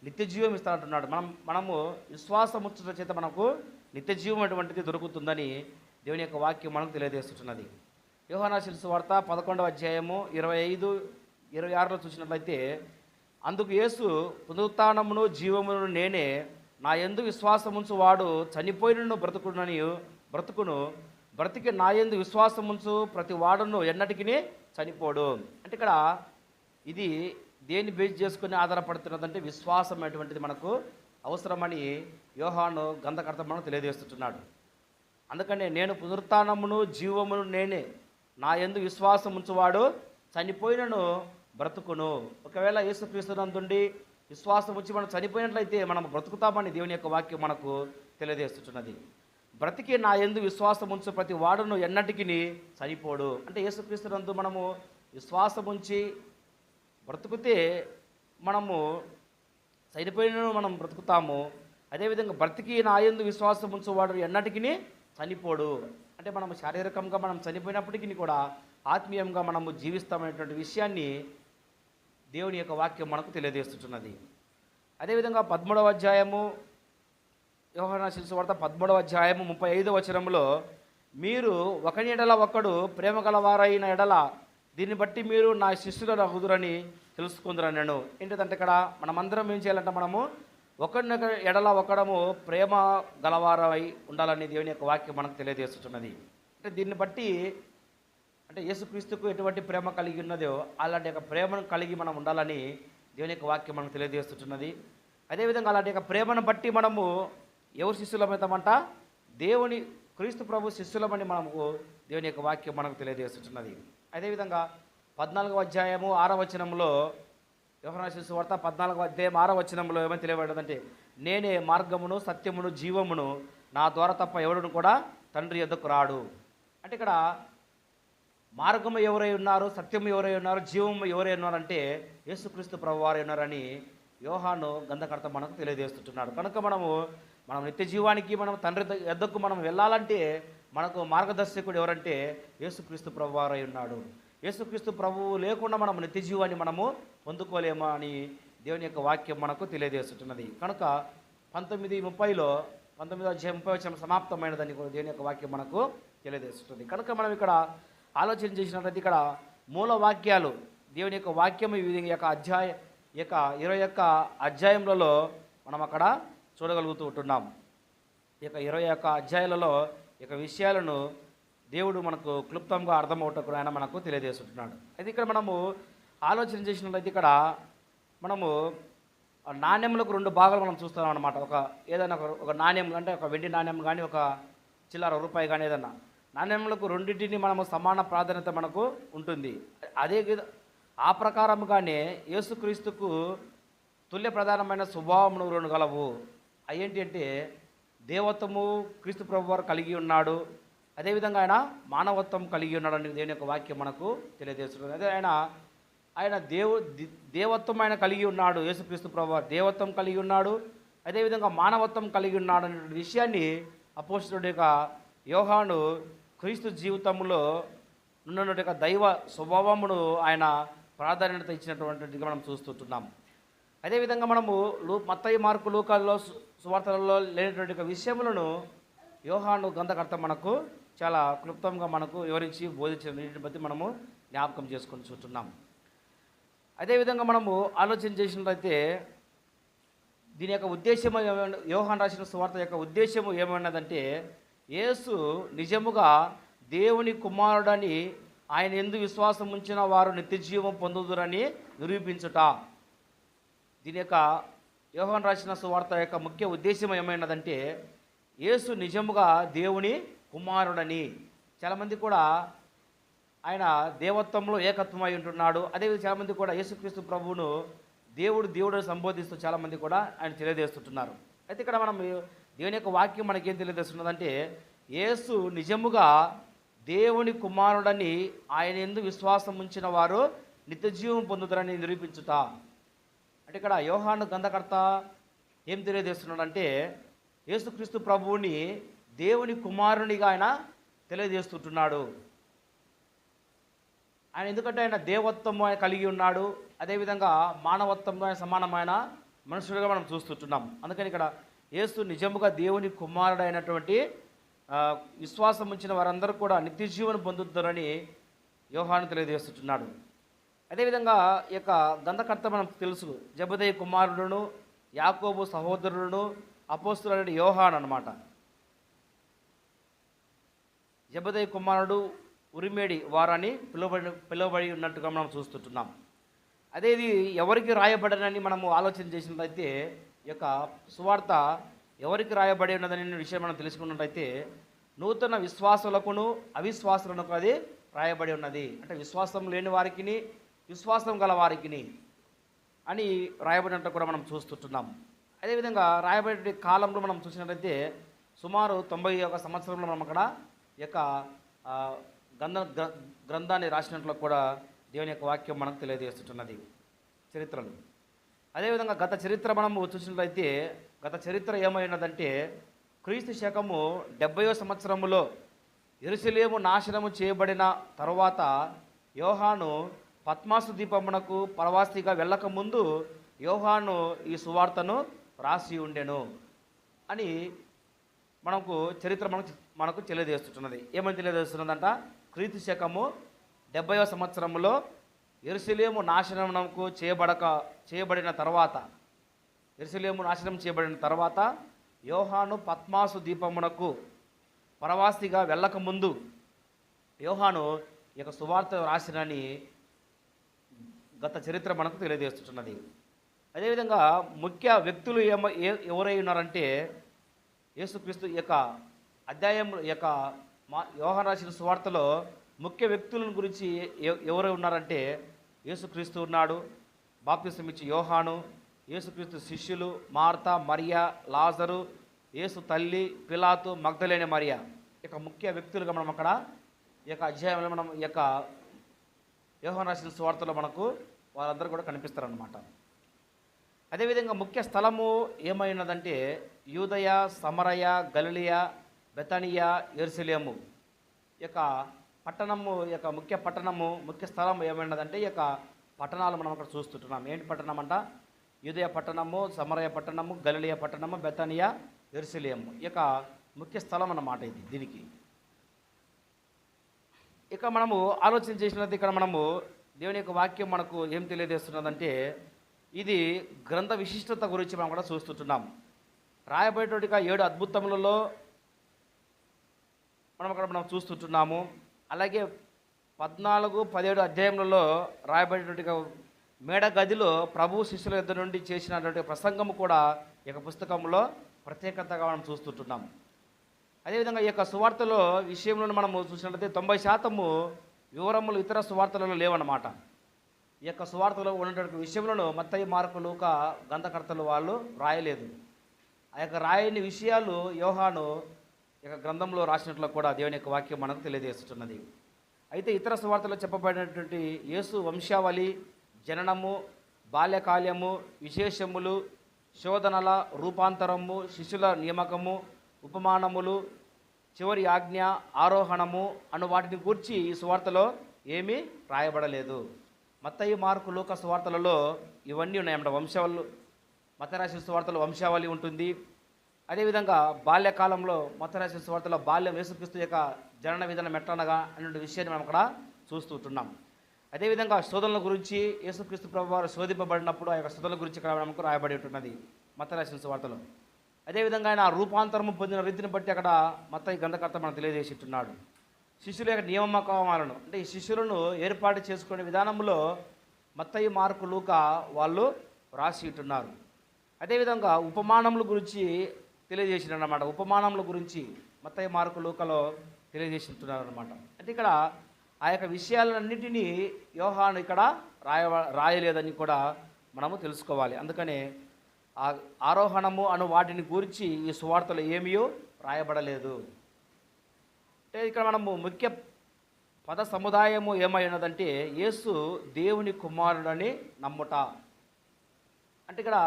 నిత్య జీవం ఇస్తానంటున్నాడు. మనము విశ్వాసముచ్చుట చేత మనకు నిత్య జీవం అటువంటిది దొరుకుతుందని దేవుని యొక్క వాక్యం మనకు తెలియజేస్తున్నది. యోహాను సువార్త 11వ అధ్యాయము 25-26లో చూసినట్లయితే, అందుకు యేసు, పునరుత్థానమును జీవమును నేనే, నా యందు విశ్వాసముంచు వాడు చనిపోయినను బ్రతుకును, బ్రతికి నా యందు విశ్వాసముంచు ప్రతి వాడును ఎన్నటికి చనిపోడు. అంటే ఇక్కడ ఇది దేన్ని బేస్ చేసుకుని ఆధారపడుతున్నదంటే విశ్వాసం అటువంటిది మనకు అవసరమని యోహాను గ్రంథకర్త మనకు తెలియజేస్తున్నాడు. అందుకనే నేను పునరుత్థానమును జీవమును నేనే, నా యందు విశ్వాసం ఉంచువాడు చనిపోయినను బ్రతుకును. ఒకవేళ యేసుక్రీస్తునందుండి విశ్వాసం ఉంచి మనం చనిపోయినట్లయితే మనం బ్రతుకుతామని దేవుని యొక్క వాక్యం మనకు తెలియజేస్తున్నది. బ్రతికి నా యందు విశ్వాసం ఉంచు ప్రతి వాడును ఎన్నటికి చనిపోడు. అంటే యేసుక్రీస్తునందు మనము విశ్వాసం ఉంచి బ్రతుకుతే మనము చనిపోయినను మనం బ్రతుకుతాము. అదేవిధంగా బ్రతికి నా యందు విశ్వాసం ఉంచువాడు ఎన్నటికి చనిపోడు. అంటే మనము శారీరకంగా మనం చనిపోయినప్పటికీ కూడా ఆత్మీయంగా మనము జీవిస్తామనేటువంటి విషయాన్ని దేవుని యొక్క వాక్యం మనకు తెలియజేస్తున్నది. అదేవిధంగా 13వ అధ్యాయము యోహాను సువార్త 13వ అధ్యాయము 35వ వచనంలో, మీరు ఒకని ఎడల ఒకడు ప్రేమ గలవారైన ఎడల దీన్ని బట్టి మీరు నా శిష్యులను అగుదురని తెలుసుకుందరన్నాను. ఏంటంటే ఇక్కడ మనమందరం ఏం చేయాలంటే మనము ఒకరిని ఎడల ఒకడము ప్రేమ గలవారై ఉండాలని దేవుని యొక్క వాక్యం మనకు తెలియజేస్తున్నది. అంటే దీన్ని బట్టి అంటే యేసుక్రీస్తుకు ఎటువంటి ప్రేమ కలిగి ఉన్నదో అలాంటి యొక్క ప్రేమను కలిగి మనం ఉండాలని దేవుని యొక్క వాక్యం మనకు తెలియజేస్తున్నది. అదేవిధంగా అలాంటి యొక్క ప్రేమను బట్టి మనము ఎవరు శిష్యులమవుతామంట, దేవుని క్రీస్తు ప్రభు శిష్యులమని మనకు దేవుని యొక్క వాక్యం మనకు తెలియజేస్తున్నది. అదేవిధంగా 14వ అధ్యాయము 6వ వచనంలో యోహాను సువార్త 14వ అధ్యాయం 6వ వచనంలో ఏమని తెలియబడదంటే, నేనే మార్గమును సత్యమును జీవమును, నా ద్వారా తప్ప ఎవడును కూడా తండ్రి యొద్దకు రాడు. అంటే ఇక్కడ మార్గము ఎవరై ఉన్నారు, సత్యము ఎవరై ఉన్నారు, జీవము ఎవరై ఉన్నారంటే యేసుక్రీస్తు ప్రభు వారు ఉన్నారని యోహాను గ్రంథకర్త మనకు తెలియజేస్తున్నాడు. కనుక మనం నిత్య జీవానికి మనం తండ్రి యొద్దకు మనం వెళ్ళాలంటే మనకు మార్గదర్శకుడు ఎవరంటే యేసుక్రీస్తు ప్రభు వారై ఉన్నాడు. యేసుక్రీస్తు ప్రభువు లేకుండా మనం నిత్య జీవాన్ని మనము పొందుకోలేమా అని దేవుని యొక్క వాక్యం మనకు తెలియజేస్తున్నది. కనుక 19వ అధ్యాయం 30వ వచనం సమాప్తమైనదని దేవుని యొక్క వాక్యం మనకు తెలియజేస్తుంది. కనుక మనం ఇక్కడ ఆలోచన చేసినట్లయితే ఇక్కడ మూల వాక్యాలు దేవుని యొక్క వాక్యం ఈ యొక్క 21 అధ్యాయములలో మనం అక్కడ చూడగలుగుతూ ఉంటున్నాం. ఈ యొక్క 21 అధ్యాయాలలో ఈ యొక్క విషయాలను దేవుడు మనకు క్లుప్తంగా అర్థమవుటకు ఆయన మనకు తెలియజేస్తున్నాడు. అయితే ఇక్కడ మనము ఆలోచన చేసినట్లయితే ఇక్కడ మనము నాణ్యములకు 2 భాగాలు మనం చూస్తున్నాం అన్నమాట. ఏదైనా ఒక నాణ్యం అంటే ఒక వెండి నాణ్యం కానీ ఒక చిల్లర రూపాయి కానీ ఏదన్నా నాణ్యములకు రెండింటిని మనము సమాన ప్రాధాన్యత మనకు ఉంటుంది. అదే ఆ ప్రకారంగానే యేసుక్రీస్తుకు తుల్య ప్రధానమైన స్వభావమును 2 గలవు. అవేంటి అంటే దేవత్వము క్రీస్తు ప్రభు వారు కలిగి ఉన్నాడు, అదేవిధంగా ఆయన మానవత్వం కలిగి ఉన్నాడని దేవుని యొక్క వాక్యం మనకు తెలియజేస్తున్నది. అదే ఆయన దేవత్వం ఆయన కలిగి ఉన్నాడు. యేసుక్రీస్తు ప్రభు వారు దేవత్వం కలిగి ఉన్నాడు, అదేవిధంగా మానవత్వం కలిగి ఉన్నాడు అనే విషయాన్ని అపోస్తలుడు యొక్క యోహాను క్రీస్తు జీవితంలో ఉన్నటువంటి దైవ స్వభావమును ఆయన ప్రాధాన్యత ఇచ్చినటువంటిది మనం చూస్తుంటున్నాం. అదేవిధంగా మనము మత్తయి మార్కు లూకాల్లో సువార్తలలో లేనటువంటి విషయములను యోహాను గ్రంథకర్త మనకు చాలా క్లుప్తంగా మనకు వివరించి బోధించిన వీటిని బట్టి మనము జ్ఞాపకం చేసుకొని చూస్తున్నాం. అదేవిధంగా మనము ఆలోచన చేసినట్లయితే దీని యొక్క ఉద్దేశం యోహాను రాసిన సువార్త యొక్క ఉద్దేశం ఏమన్నదంటే, యేసు నిజముగా దేవుని కుమారుడని ఆయన యందు విశ్వాసం ఉంచిన వారు నిత్యజీవం పొందుదురని నిరూపించుట. దీని యొక్క యోహాను రాసిన సువార్త యొక్క ముఖ్య ఉద్దేశం ఏమైనదంటే, యేసు నిజముగా దేవుని కుమారుడని. చాలామంది కూడా ఆయన దేవత్వంలో ఏకత్వమై ఉంటున్నాడు. అదేవిధంగా చాలామంది కూడా యేసుక్రీస్తు ప్రభువును దేవుడు సంబోధిస్తూ చాలామంది కూడా ఆయన తెలియజేస్తుంటున్నారు. అయితే ఇక్కడ మనం దేవుని యొక్క వాక్యం మనకేం తెలియజేస్తున్నదంటే, యేసు నిజముగా దేవుని కుమారుడని ఆయన యందు విశ్వాసం ఉంచిన వారు నిత్యజీవం పొందుతారని నిరూపించుట. అంటే ఇక్కడ యోహాను గ్రంథకర్త ఏం తెలియజేస్తున్నాడంటే, యేసుక్రీస్తు ప్రభువుని దేవుని కుమారునిగా ఆయన తెలియజేస్తుంటున్నాడు. ఆయన ఎందుకంటే ఆయన దేవత్వం ఆయన కలిగి ఉన్నాడు, అదేవిధంగా మానవత్వంలో ఆయన సమానమైన మనుషులుగా మనం చూస్తుంటున్నాం. అందుకని ఇక్కడ యేసు నిజముగా దేవుని కుమారుడైనటువంటి విశ్వాసం ఉంచిన వారందరూ కూడా నిత్యజీవనం పొందుతారని యోహాను తెలియజేస్తున్నాడు. అదేవిధంగా ఈ యొక్క గ్రంథకర్త మనం తెలుసు, జబదయి కుమారుడును యాకోబు సహోదరుడును అపోస్తులైన యోహాను అన్నమాట. జబదయి కుమారుడు ఉరిమేడి వారని పిలువబడి ఉన్నట్టుగా మనం చూస్తుంటున్నాం. అదే ఇది ఎవరికి రాయబడనని మనము ఆలోచన చేసినట్లయితే, ఈ యొక్క సువార్త ఎవరికి రాయబడి ఉన్నదనే విషయం మనం తెలుసుకున్నట్లయితే, నూతన విశ్వాసులకును అవిశ్వాసులకు అది రాయబడి ఉన్నది. అంటే విశ్వాసం లేని వారికి, విశ్వాసం గల వారికి అని రాయబడినట్టు కూడా మనం చూస్తుంటున్నాం. అదేవిధంగా రాయబడే కాలంలో మనం చూసినట్లయితే సుమారు 91 సంవత్సరంలో మనం అక్కడ ఈ యొక్క గ్రంథాన్ని రాసినట్లు కూడా దేవుని యొక్క వాక్యం మనకు తెలియజేస్తుంటున్నది చరిత్రలు. అదేవిధంగా గత చరిత్ర మనము చూసినట్లయితే, గత చరిత్ర ఏమైనదంటే, క్రీస్తు శకము 70వ సంవత్సరములో యెరూషలేము నాశనము చేయబడిన తరువాత యోహాను పద్మాసు ద్వీపమునకు ప్రవాసిగా వెళ్ళకముందు యోహాను ఈ సువార్తను రాసి ఉండెను అని మనకు చరిత్ర మనకు తెలియజేస్తున్నది. ఏమని తెలియజేస్తున్నదంట, క్రీస్తు శకము 70వ సంవత్సరంలో యెరూషలేము నాశనమునకు చేయబడిన తర్వాత యోహాను పద్మాసు ద్వీపమునకు ప్రవాసిగా వెళ్ళకముందు యోహాను ఈ యొక్క సువార్త రాసినని గత చరిత్ర మనకు తెలియజేస్తున్నది. అదేవిధంగా ముఖ్య వ్యక్తులు ఎవరై ఉన్నారంటే, యేసుక్రీస్తు యొక్క అధ్యాయం యొక్క యోహాను రాసిన సువార్తలో ముఖ్య వ్యక్తులను గురించి ఎవరై ఉన్నారంటే, యేసుక్రీస్తు ఉన్నాడు, బాప్తిసం ఇచ్చి యోహాను, యేసుక్రీస్తు శిష్యులు మార్తా, మరియా, లాజరు, యేసు తల్లి, పిలాతు, మగ్దలేనే మరియా ఇక ముఖ్య వ్యక్తులుగా మనం అక్కడ ఈ యొక్క అధ్యాయంలో మనం ఈ యొక్క యోహాను రాసిన సువార్తలో మనకు వాళ్ళందరూ కూడా కనిపిస్తారన్నమాట. అదేవిధంగా ముఖ్య స్థలము ఏమైనదంటే, యూదయ, సమరయ, గలిలయ, బెతనియా, యెరూషలేము ఈ యొక్క పట్టణము, ఈ యొక్క ముఖ్య స్థలం ఏమైనదంటే, ఈ యొక్క పట్టణాలు మనం అక్కడ చూస్తుంటున్నాం. ఏంటి పట్టణం అంట, యూదయ పట్టణము, సమరయ పట్టణము, గలిలయ పట్టణము, బెతనియా, యెరూషలేము ఈ యొక్క ముఖ్య స్థలం అన్నమాట ఇది. దీనికి ఇక మనము ఆలోచన చేసినట్లయితే, ఇక్కడ మనము దేవుని యొక్క వాక్యం మనకు ఏం తెలియజేస్తున్నదంటే, ఇది గ్రంథ విశిష్టత గురించి మనం కూడా చూస్తుంటున్నాం. రాయబడేటట్టుగా 7 అద్భుతములలో మనం చూస్తుంటున్నాము. అలాగే 14, 17 అధ్యాయములలో రాయబడేటట్టుగా మేడ గదిలో ప్రభు శిష్యుల యొద్ద నుండి చేసినటువంటి ప్రసంగము కూడా ఈ యొక్క పుస్తకంలో ప్రత్యేకతగా మనం చూస్తుంటున్నాం. అదేవిధంగా ఈ యొక్క సువార్తలో విషయంలో మనము చూసినట్లయితే 90% వివరములు ఇతర సువార్తలలో లేవన్నమాట. ఈ యొక్క సువార్తలో ఉన్నటువంటి విషయంలో మత్తయి, మార్కు, లూకా గ్రంథకర్తలు వాళ్ళు రాయలేదు. ఆ యొక్క రాయని విషయాలు యోహాను ఈ యొక్క గ్రంథంలో రాసినట్లు కూడా దేవుని యొక్క వాక్యం మనకు తెలియజేస్తున్నది. అయితే ఇతర సువార్తలో చెప్పబడినటువంటి యేసు వంశావళి, జననము, బాల్యకాల్యము, విశేషములు, శోధనల రూపాంతరము, శిష్యుల నియామకము, ఉపమానములు, చివరి ఆజ్ఞ, ఆరోహణము అను వాటిని గూర్చి ఈ సువార్తలో ఏమీ రాయబడలేదు. మత్తయి, మార్కు, లూకా సువార్తలలో ఇవన్నీ ఉన్నాయన్నమాట. వంశావళి మత్తయి రాసిన సువార్తలో వంశావళి ఉంటుంది. అదేవిధంగా బాల్యకాలంలో మత్తయి రాసిన సువార్తలో బాల్యం, యేసుక్రీస్తు యొక్క జనన విధానం ఎట్లనగా అనే విషయాన్ని మనం అక్కడ చూస్తుంటున్నాం. అదేవిధంగా శోధనల గురించి యేసుక్రీస్తు ప్రభు వారు శోధింపబడినప్పుడు ఆ యొక్క శోధనల గురించి ఇక్కడ మనకు రాయబడి ఉంటున్నది మత్తయి రాసిన సువార్తలో. అదేవిధంగా ఆయన రూపాంతరము పొందిన రీతిని బట్టి అక్కడ మత్తయి గ్రంథకర్త మనం తెలియజేసిట్టున్నాడు. శిష్యుల యొక్క నియామకాలను అంటే ఈ శిష్యులను ఏర్పాటు చేసుకునే విధానంలో మత్తయి, మార్కు, లూకా వాళ్ళు రాసి ఉంటున్నారు. అదేవిధంగా ఉపమానముల గురించి తెలియజేసినమాట. ఉపమానముల గురించి మత్తయి, మార్కు, లూకాలో తెలియజేసిస్తున్నారు అనమాట. అంటే ఇక్కడ ఆ యొక్క విషయాలన్నిటినీ యోహాను ఇక్కడ రాయలేదని కూడా మనము తెలుసుకోవాలి. అందుకనే ఆ ఆరోహణము అను వాటిని గురించి ఈ సువార్తలు ఏమీయో రాయబడలేదు. అంటే ఇక్కడ మనము ముఖ్య పద సముదాయము ఏమై ఉన్నదంటే యేసు దేవుని కుమారుడని నమ్ముట. అంటే ఇక్కడ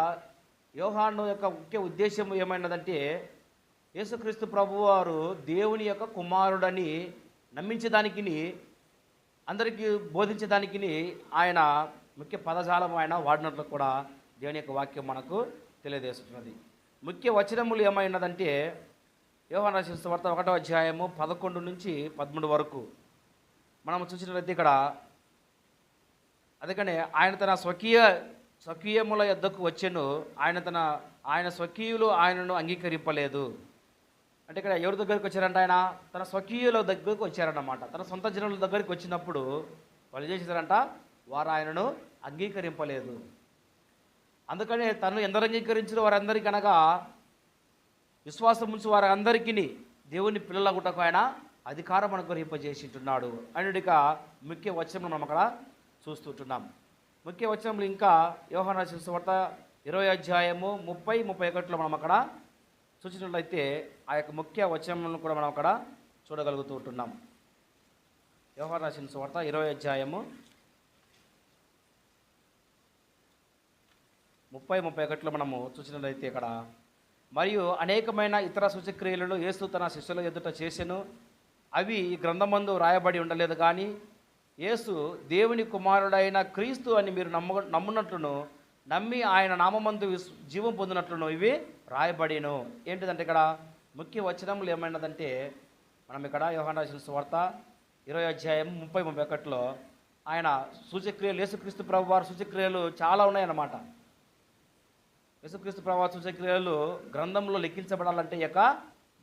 యోహాను యొక్క ముఖ్య ఉద్దేశం ఏమైనదంటే యేసుక్రీస్తు ప్రభువారు దేవుని యొక్క కుమారుడని నమ్మించడానికి, అందరికీ బోధించడానికి ఆయన ముఖ్య పదజాలం ఆయన వాడినట్లు కూడా దేవుని యొక్క వాక్యం మనకు తెలియజేస్తున్నది. ముఖ్య వచనములు ఏమైనదంటే యోహాను రాసిన సువార్త 1వ అధ్యాయము 11 నుంచి 13 వరకు మనం చూసినట్లయితే ఇక్కడ అందుకనే ఆయన తన స్వకీయముల యొద్దకు వచ్చెను, ఆయన స్వకీయులు ఆయనను అంగీకరింపలేదు. అంటే ఇక్కడ ఎవరి దగ్గరికి వచ్చారంట? ఆయన తన స్వకీయుల దగ్గరకు వచ్చారన్నమాట. తన సొంత జనుల దగ్గరికి వచ్చినప్పుడు వాళ్ళు చేసేసారంట, వారు ఆయనను అంగీకరింపలేదు. అందుకనే తను ఎందరు అంగీకరించిన వారందరికీ అనగా విశ్వాసం ఉంచి వారందరికీ దేవుని పిల్లలగుటకు ఆయన అధికారం అనుగ్రహింపజేసింటున్నాడు అనేక ముఖ్య వచనం మనం అక్కడ చూస్తుంటున్నాం. ముఖ్య వచనములు ఇంకా యోహాను రాసిన సువార్త 20వ అధ్యాయము 30-31లో మనం అక్కడ చూసినట్లయితే ఆ యొక్క ముఖ్య వచనములను కూడా మనం అక్కడ చూడగలుగుతూ ఉంటున్నాం. యోహాను రాసిన సువార్త 20వ అధ్యాయము 30-31లో మనము చూసినట్లయితే ఇక్కడ మరియు అనేకమైన ఇతర సూచక్రియలను యేసు తన శిష్యుల ఎదుట చేసెను, అవి ఈ గ్రంథమందు రాయబడి ఉండలేదు. కానీ యేసు దేవుని కుమారుడైన క్రీస్తు అని మీరు నమ్మునట్లును నమ్మి ఆయన నామమందు జీవం పొందినట్లును ఇవి రాయబడిను. ఏంటిదంటే ఇక్కడ ముఖ్య వచనములు ఏమైనదంటే మనం ఇక్కడ యోహాను రాసిన సువార్త 20వ అధ్యాయం 30-31లో ఆయన సూచక్రియలు, యేసుక్రీస్తు ప్రభు వారి సూచక్రియలు చాలా ఉన్నాయన్నమాట. యేసుక్రీస్తు ప్రభు వారి సూచక్రియలు గ్రంథంలో లెక్కించబడాలంటే యొక్క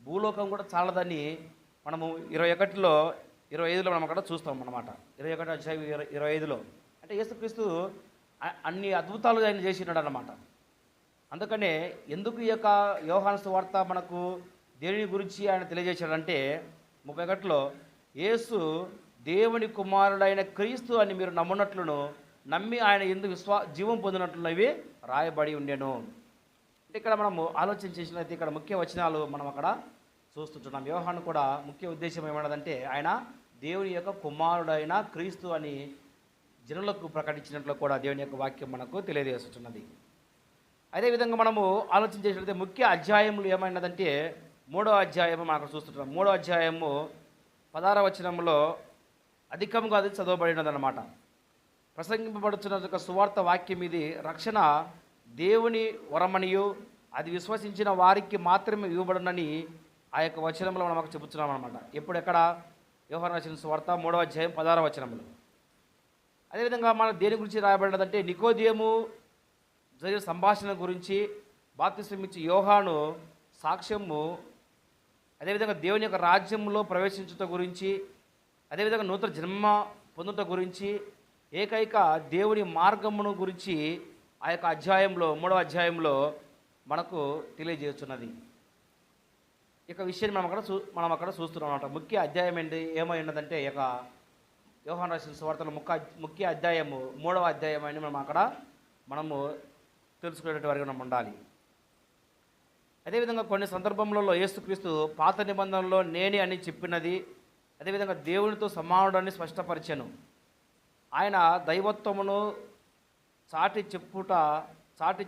భూలోకం కూడా చాలదని మనము 21లో 25లో మనం అక్కడ చూస్తాం అన్నమాట. 21వ అధ్యాయం 25లో అంటే యేసుక్రీస్తు అన్ని అద్భుతాలు ఆయన చేసినాడు అన్నమాట. అందుకనే ఎందుకు ఈ యొక్క యోహాను సువార్త మనకు దేవుని గురించి ఆయన తెలియజేశాడంటే 31లో యేసు దేవుని కుమారుడైన క్రీస్తు అని మీరు నమ్మునట్లును నమ్మి ఆయన ఎందుకు జీవం పొందినట్లు ఇవి రాయబడి ఉండెను. అంటే ఇక్కడ మనము ఆలోచన చేసినట్లయితే ఇక్కడ ముఖ్య వచనాలు మనం అక్కడ చూస్తుంటున్నాం. యోహాను కూడా ముఖ్య ఉద్దేశం ఏమన్నదంటే ఆయన దేవుని యొక్క కుమారుడైన క్రీస్తు అని జనులకు ప్రకటించినట్లు కూడా దేవుని యొక్క వాక్యం మనకు తెలియజేస్తున్నది. అదేవిధంగా మనము ఆలోచన చేసినట్లయితే ముఖ్య అధ్యాయములు ఏమైనదంటే 3వ అధ్యాయము మనం అక్కడ చూస్తుంటాం. 3వ అధ్యాయము 16వ వచనంలో అధికంగా అది చదవబడినదన్నమాట. ప్రసంగింపబడుతున్న సువార్త వాక్యం ఇది రక్షణ దేవుని వరమనియు అది విశ్వసించిన వారికి మాత్రమే ఇవ్వబడునని ఆ యొక్క వచనంలో మనం మాకు చెబుతున్నాం అనమాట. ఎప్పుడు ఎక్కడ యోహాను రాసిన సువార్త 3వ అధ్యాయం 16వ వచనంలో. అదేవిధంగా మన దేని గురించి రాయబడినదంటే నికోదేము జరిగిన సంభాషణ గురించి, బాప్తిసం ఇచ్చి యోహాను సాక్ష్యము, అదేవిధంగా దేవుని యొక్క రాజ్యంలో ప్రవేశించుట గురించి, అదేవిధంగా నూతన జన్మ పొందుట గురించి, ఏకైక దేవుని మార్గమును గురించి ఆ యొక్క అధ్యాయంలో 3వ అధ్యాయంలో మనకు తెలియజేస్తున్నది. ఇక విషయాన్ని మనం అక్కడ చూస్తున్నాం అన్నమాట. ముఖ్య అధ్యాయం ఏమై ఉన్నదంటే ఇక యోహాను రాసిన సువార్తలో ముఖ్య అధ్యాయము 3వ అధ్యాయం అని మనము తెలుసుకునేటువంటి వారికి మనం ఉండాలి. అదేవిధంగా కొన్ని సందర్భంలో యేసుక్రీస్తు పాత నిబంధనలో నేనే అని చెప్పినది, అదేవిధంగా దేవునితో సమానుడని స్పష్టపరిచెను. ఆయన దైవత్వమును చాటి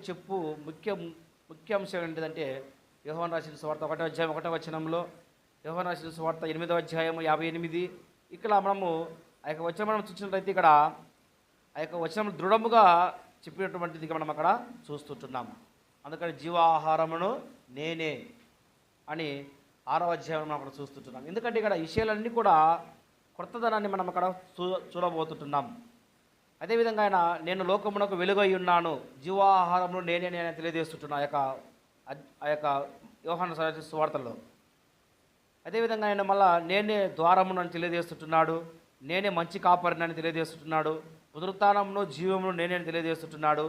చెప్పు ముఖ్య అంశం ఏంటిదంటే యోహాను రాసిన సువార్త 1వ అధ్యాయం 1వ వచనంలో, యోహాను రాసిన సువార్త 8వ అధ్యాయం 58. ఇక్కడ మనము ఆ యొక్క వచనం మనం చూసినట్లయితే ఇక్కడ ఆ యొక్క వచనం దృఢముగా చెప్పినటువంటిది మనం అక్కడ చూస్తుంటున్నాము. అందుకని జీవాహారమును నేనే అని 6వ అధ్యాయం మనం అక్కడ చూస్తుంటున్నాం. ఎందుకంటే ఇక్కడ విషయాలన్నీ కూడా కొత్తదనాన్ని మనం అక్కడ చూడబోతుంటున్నాం. అదేవిధంగా ఆయన నేను లోకమునకు వెలుగై ఉన్నాను, జీవాహారమును నేనే నేను తెలియజేస్తుంటున్నా ఆ యొక్క యోహాను సువార్తల్లో. అదేవిధంగా ఆయన మళ్ళా నేనే ద్వారమును అని తెలియజేస్తుంటున్నాడు, నేనే మంచి కాపరిని తెలియజేస్తుంటున్నాడు, పునరుత్థానమును జీవమును నేనే తెలియజేస్తుంటున్నాడు,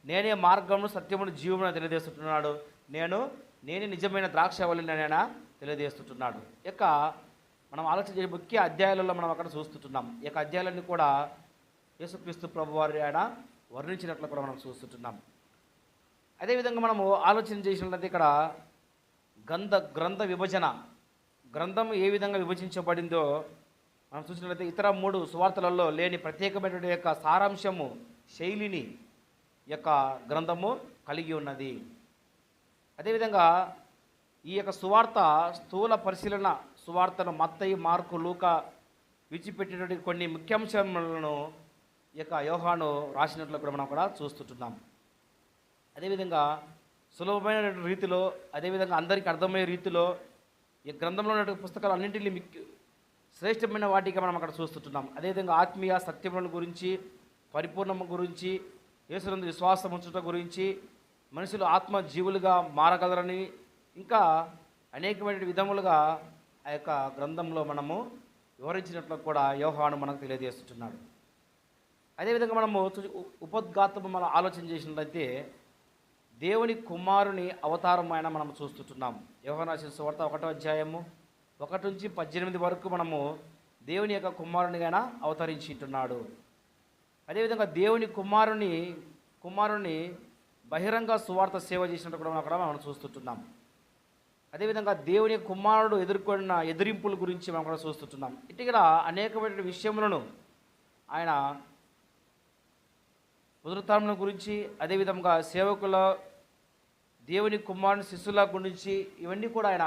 నేనే మార్గమును సత్యమును జీవమును తెలియజేస్తుంటున్నాడు, నేనే నిజమైన ద్రాక్షవల్లిని ఆయన తెలియజేస్తుంటున్నాడు. ఇక మనం ఆలోచించే ముఖ్య అధ్యాయాలలో మనం అక్కడ చూస్తుంటున్నాం. ఈ యొక్క అధ్యాయాలన్నీ కూడా యేసుక్రీస్తు ప్రభు వారి ఆయన వర్ణించినట్లు కూడా మనం చూస్తుంటున్నాం. అదేవిధంగా మనము ఆలోచన చేసినట్లయితే ఇక్కడ గ్రంథ విభజన, గ్రంథం ఏ విధంగా విభజించబడిందో మనం చూసినట్లయితే ఇతర 3 సువార్తలలో లేని ప్రత్యేకమైనటువంటి యొక్క సారాంశము, శైలిని యొక్క గ్రంథము కలిగి ఉన్నది. అదేవిధంగా ఈ యొక్క సువార్త స్థూల పరిశీలన సువార్తను మత్తయి, మార్కు, లూకా విడిచిపెట్టినటువంటి కొన్ని ముఖ్యాంశాలను ఈ యొక్క యోహాను రాసినట్లు కూడా మనం అక్కడ చూస్తుంటున్నాం. అదేవిధంగా సులభమైన రీతిలో, అదేవిధంగా అందరికీ అర్థమయ్యే రీతిలో ఈ గ్రంథంలో ఉన్న పుస్తకాలు అన్నింటినీ శ్రేష్టమైన వాటిగా మనం అక్కడ చూస్తుంటున్నాం. అదేవిధంగా ఆత్మీయ సత్యములను గురించి, పరిపూర్ణము గురించి, యేసునందు విశ్వాసం ఉంచడం గురించి, మనుషులు ఆత్మ జీవులుగా మారగలరని, ఇంకా అనేకమైన విధములుగా ఆ యొక్క గ్రంథంలో మనము వివరించినట్లు కూడా యోహాను మనకు తెలియజేస్తున్నాడు. అదేవిధంగా మనము ఉపోద్ఘాతము మనం ఆలోచన చేసినట్లయితే దేవుని కుమారుని అవతారం ఆయన మనం చూస్తుంటున్నాం. యోహాను రాసిన సువార్త 1వ అధ్యాయము 1 నుంచి 18 వరకు మనము దేవుని యొక్క కుమారునిగా అవతరించుంటున్నాడు. అదేవిధంగా దేవుని కుమారుని బహిరంగ సువార్త సేవ చేసినట్టు కూడా అక్కడ మనం చూస్తుంటున్నాం. అదేవిధంగా దేవుని కుమారుడు ఎదుర్కొన్న ఎదిరింపుల గురించి మనం కూడా చూస్తుంటున్నాం. ఇటీవల అనేకమైన విషయములను ఆయన పునరుత్థానం గురించి, అదేవిధంగా సేవకుల, దేవుని కుమారుని శిష్యుల గురించి, ఇవన్నీ కూడా ఆయన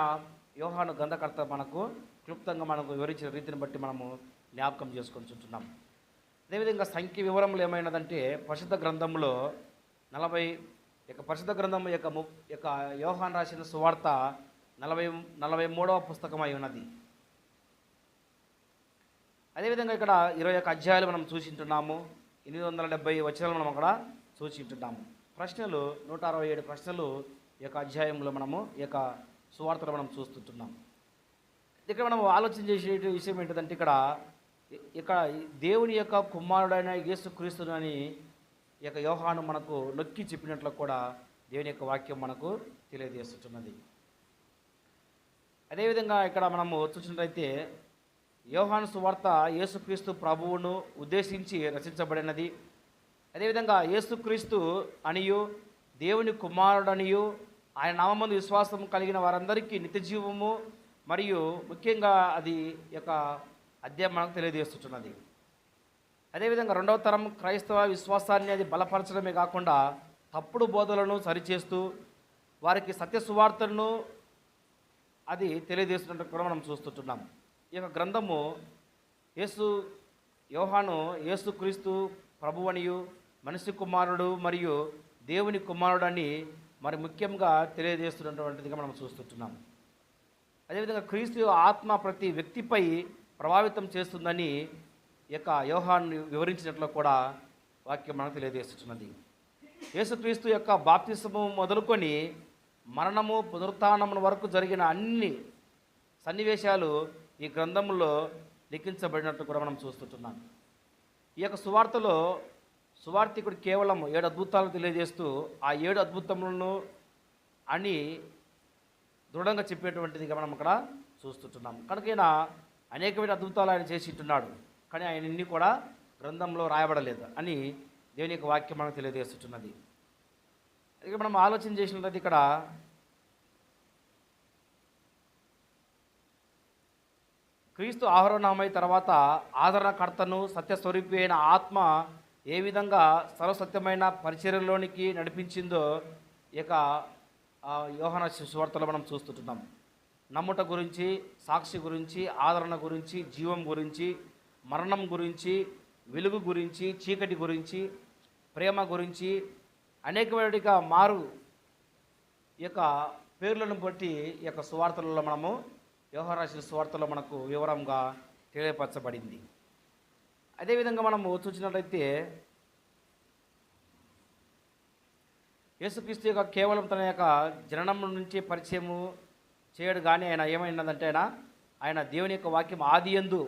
యోహాను గ్రంథకర్త మనకు క్లుప్తంగా మనకు వివరించిన రీతిని బట్టి మనము జ్ఞాపకం చేసుకుంటున్నాం. అదేవిధంగా సంఖ్య వివరములు ఏమైనదంటే పరిశుద్ధ గ్రంథంలో 40 పరిశుద్ధ గ్రంథం యొక్క యోహాను రాసిన సువార్త 43వ పుస్తకం అయి ఉన్నది. అదేవిధంగా ఇక్కడ 21 అధ్యాయాలు మనం చూసింటున్నాము. 870 వచనాలు మనం అక్కడ చూసింటున్నాము. ప్రశ్నలు 167 ప్రశ్నలు ఈ యొక్క అధ్యాయంలో మనము ఈ యొక్క సువార్తలు మనం చూస్తుంటున్నాం. ఇక్కడ మనం ఆలోచన చేసే విషయం ఏంటంటే ఇక్కడ దేవుని యొక్క కుమారుడైన యేసుక్రీస్తుని అని ఈ యొక్క యోహాను మనకు నొక్కి చెప్పినట్లు కూడా దేవుని యొక్క వాక్యం మనకు తెలియజేస్తున్నది. అదేవిధంగా ఇక్కడ మనము చూసినట్లయితే యోహాను సువార్త యేసుక్రీస్తు ప్రభువును ఉద్దేశించి రచించబడినది. అదేవిధంగా యేసుక్రీస్తు అనియు, దేవుని కుమారుడనియు, ఆయన నామమందు విశ్వాసం కలిగిన వారందరికీ నిత్యజీవము మరియు ముఖ్యంగా అది యొక్క అధ్యాయం మనకు తెలియజేస్తున్నది. అదేవిధంగా 2వ తరం క్రైస్తవ విశ్వాసాన్ని అది బలపరచడమే కాకుండా తప్పుడు బోధలను సరిచేస్తూ వారికి సత్య సువార్తలను అది తెలియజేస్తున్నట్టు కూడా మనం చూస్తుంటున్నాం. ఈ యొక్క గ్రంథము యోహాను యేసుక్రీస్తు ప్రభువనియు, మనిషి కుమారుడు మరియు దేవుని కుమారుడు అని మరి ముఖ్యంగా తెలియజేస్తున్నటువంటిదిగా మనం చూస్తుంటున్నాం. అదేవిధంగా క్రీస్తు ఆత్మ ప్రతి వ్యక్తిపై ప్రభావితం చేస్తుందని ఈ యొక్క యోహాను వివరించినట్లు కూడా వాక్యం మనకు తెలియజేస్తున్నది. యేసుక్రీస్తు యొక్క బాప్తిసము మొదలుకొని మరణము, పునరుత్థానము వరకు జరిగిన అన్ని సన్నివేశాలు ఈ గ్రంథంలో లిఖించబడినట్టు కూడా మనం చూస్తుంటున్నాం. ఈ యొక్క సువార్థికుడు కేవలం 7 అద్భుతాలను తెలియజేస్తూ ఆ 7 అద్భుతములను అని దృఢంగా చెప్పేటువంటిదిగా మనం అక్కడ చూస్తుంటున్నాం. కనుక ఈయన అనేకమైన అద్భుతాలు ఆయన చేసి ఉంటున్నాడు, కానీ ఆయన ఇన్ని కూడా గ్రంథంలో రాయబడలేదు అని దేవుని యొక్క వాక్యం మనకు తెలియజేస్తున్నది. ఇక మనం ఆలోచన చేసినట్లయితే ఇక్కడ క్రీస్తు ఆహరణమై తర్వాత ఆదరణకర్తను సత్యస్వరూపి అయిన ఆత్మ ఏ విధంగా సర్వసత్యమైన పరిచర్యలోనికి నడిపించిందో ఈ యొక్క యోహాను సువార్తలో మనం చూస్తుంటున్నాం. నమ్ముట గురించి, సాక్షి గురించి, ఆదరణ గురించి, జీవం గురించి, మరణం గురించి, వెలుగు గురించి, చీకటి గురించి, ప్రేమ గురించి అనేకమైనగా మారు ఈ యొక్క పేర్లను బట్టి ఈ యొక్క సువార్తలలో మనము యోహాను రాసిన సువార్తలో మనకు వివరంగా తెలియపరచబడింది. అదేవిధంగా మనము చూసినట్లయితే యేసుక్రీస్తు యొక్క కేవలం తన యొక్క జననం నుంచి పరిచయము చేయడు, కానీ ఆయన ఏమైనదంటే ఆయన దేవుని యొక్క వాక్యం ఆదియందు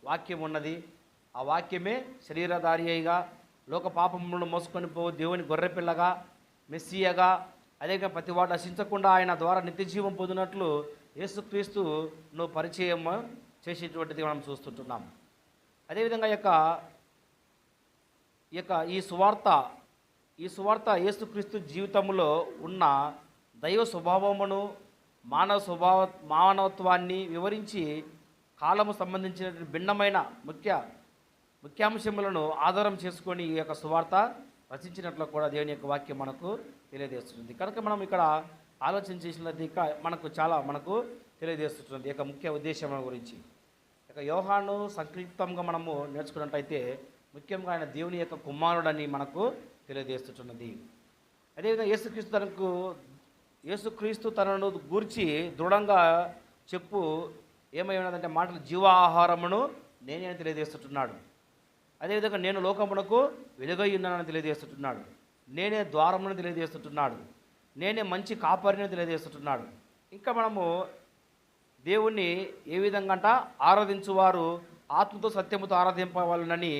వాక్యం ఉన్నది. ఆ వాక్యమే శరీరధారి అయిగా లోక పాపములను మోసుకొని పో దేవుని గొర్రెపిల్లగా మెస్సియగా, అదేవిధంగా ప్రతివాడు నశించకుండా ఆయన ద్వారా నిత్యజీవం పొందినట్లు యేసుక్రీస్తును పరిచయం చేసేటువంటిది మనం చూస్తుంటున్నాం. అదేవిధంగా ఈ సువార్త యేసుక్రీస్తు జీవితంలో ఉన్న దైవ స్వభావమును మానవత్వాన్ని వివరించి కాలము సంబంధించిన భిన్నమైన ముఖ్యాంశములను ఆధారం చేసుకొని ఈ యొక్క సువార్త రచించినట్లు కూడా దేవుని యొక్క వాక్యం మనకు తెలియజేస్తుంది. కనుక మనం ఇక్కడ ఆలోచన చేసినది మనకు తెలియజేస్తుంది ఈ యొక్క ముఖ్య ఉద్దేశం గురించి. ఇక యోహాను సంక్షిప్తంగా మనము నేర్చుకున్నట్టయితే ముఖ్యంగా ఆయన దేవుని యొక్క కుమారుడని మనకు తెలియజేస్తున్నది. అదేవిధంగా యేసుక్రీస్తు తనను గూర్చి దృఢంగా ఏమై ఉన్నదంటే మాటలు జీవాహారమును నేనే అని తెలియజేస్తున్నాడు. అదేవిధంగా నేను లోకమునకు వెలుగై ఉన్నానని తెలియజేస్తున్నాడు. నేనే ద్వారమును తెలియజేస్తున్నాడు. నేనే మంచి కాపరిని తెలియజేస్తున్నాడు. ఇంకా మనము దేవుణ్ణి ఏ విధంగా ఆరాధించువారు ఆత్మతో సత్యముతో ఆరాధింపవాలనని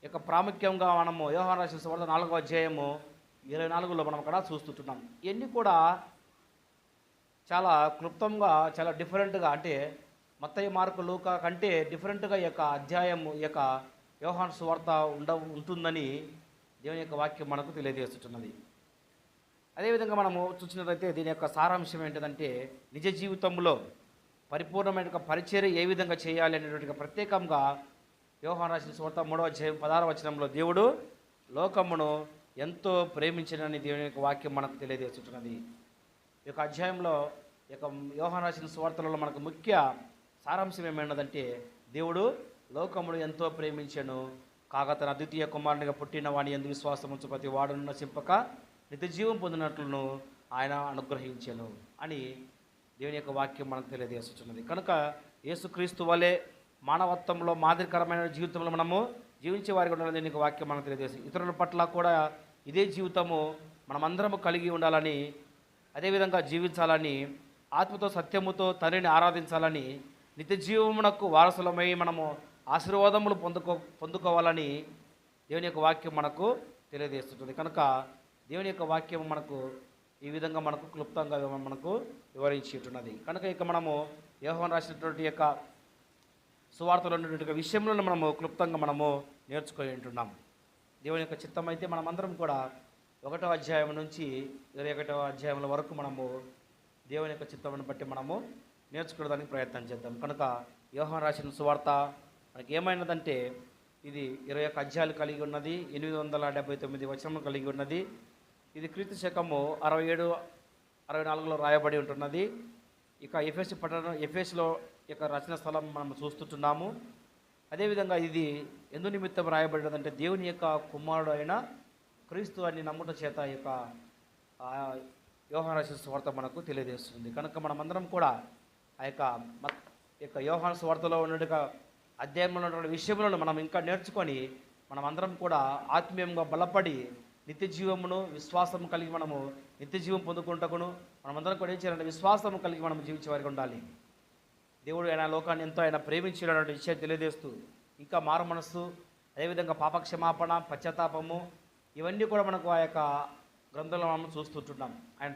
ఇక ప్రాముఖ్యంగా మనము యోహాను రాసిన సువార్త 4వ అధ్యాయము 24లో మనం అక్కడ చూస్తుంటున్నాం. ఇవన్నీ కూడా చాలా క్లుప్తంగా, చాలా డిఫరెంట్గా, అంటే మత్తయి మార్కు లూకా కంటే డిఫరెంట్గా ఈ యొక్క అధ్యాయము యోహాను సువార్త ఉంటుందని దేవుని యొక్క వాక్యం మనకు తెలియజేస్తున్నది. అదేవిధంగా మనము చూసినట్లయితే దీని యొక్క సారాంశం ఏంటంటే నిజ జీవితంలో పరిపూర్ణమైన పరిచర్య ఏ విధంగా చేయాలి అనేటువంటి ప్రత్యేకంగా యోహాను రాసిన సువార్త 3వ అధ్యాయం 16వ వచనంలో దేవుడు లోకమును ఎంతో ప్రేమించినని దేవుని యొక్క వాక్యం మనకు తెలియజేస్తున్నది. ఈ యొక్క అధ్యాయంలో యోహాను రాసిన సువార్తలలో మనకు ముఖ్య సారాంశం ఏమైనదంటే దేవుడు లోకమును ఎంతో ప్రేమించెను కాగా తన అద్వితీయ కుమారునిగా పుట్టిన వాని యందు విశ్వాసం ఉంచు ప్రతి వాడును నశింపక నిత్యజీవం పొందినట్లును ఆయన అనుగ్రహించెను అని దేవుని యొక్క వాక్యం మనకు తెలియజేస్తున్నది. కనుక యేసుక్రీస్తు వలె మానవత్వంలో మాదిరికరమైన జీవితంలో మనము జీవించే వారికి ఉండాలని దీనికి వాక్యం మనకు తెలియజేస్తుంది. ఇతరుల పట్ల కూడా ఇదే జీవితము మనమందరము కలిగి ఉండాలని, అదేవిధంగా జీవించాలని, ఆత్మతో సత్యముతో తండ్రిని ఆరాధించాలని, నిత్య జీవమునకు వారసులమై మనము ఆశీర్వాదములు పొందుకోవాలని దేవుని యొక్క వాక్యం మనకు తెలియజేస్తుంటుంది. కనుక దేవుని యొక్క వాక్యం మనకు ఈ విధంగా మనకు క్లుప్తంగా మనకు వివరించి ఉంటున్నది. కనుక మనము యోహాను రాసినటువంటి యొక్క సువార్తలో ఉన్నటువంటి విషయంలో మనము క్లుప్తంగా మనము నేర్చుకొని ఉంటున్నాం. దేవుని యొక్క చిత్తం అయితే మనమందరం కూడా 1వ అధ్యాయం నుంచి 21వ అధ్యాయం వరకు మనము దేవుని యొక్క చిత్తమును బట్టి మనము నేర్చుకోవడానికి ప్రయత్నం చేద్దాం. కనుక యోహాను రాసిన సువార్త మనకి ఏమైనదంటే ఇది 21 అధ్యాయాలు కలిగి ఉన్నది, 879 వచనములు కలిగి ఉన్నది. ఇది క్రీస్తు శకము 67-64లో రాయబడి ఉంటున్నది. ఇక ఎఫెసులో యొక్క రచన స్థలం మనం చూస్తుంటున్నాము. అదేవిధంగా ఇది ఎందు నిమిత్తం రాయబడినదంటే దేవుని యొక్క కుమారుడు అయిన క్రీస్తు అని నమ్ముట చేత యోహాను రాసిన సువార్త మనకు తెలియజేస్తుంది. కనుక మనమందరం కూడా ఆ యొక్క యోహాను సువార్తలో ఉన్న అధ్యాయంలో ఉన్నటువంటి విషయములను మనం ఇంకా నేర్చుకొని మనమందరం కూడా ఆత్మీయంగా బలపడి నిత్య జీవమును విశ్వాసము కలిగి మనము నిత్య జీవం పొందుకుంటకును మనమందరం కూడా ఏం చేయాలంటే విశ్వాసము కలిగి మనం జీవించే వారికి ఉండాలి. దేవుడు ఆయన లోకాన్ని ఎంతో ఆయన ప్రేమించినటువంటి విషయాన్ని తెలియజేస్తూ ఇంకా మారు మనస్సు, అదేవిధంగా పాపక్షమాపణ, పశ్చాత్తాపము ఇవన్నీ కూడా మనకు ఆ యొక్క గ్రంథంలో మనం చూస్తుంటున్నాం. ఆయన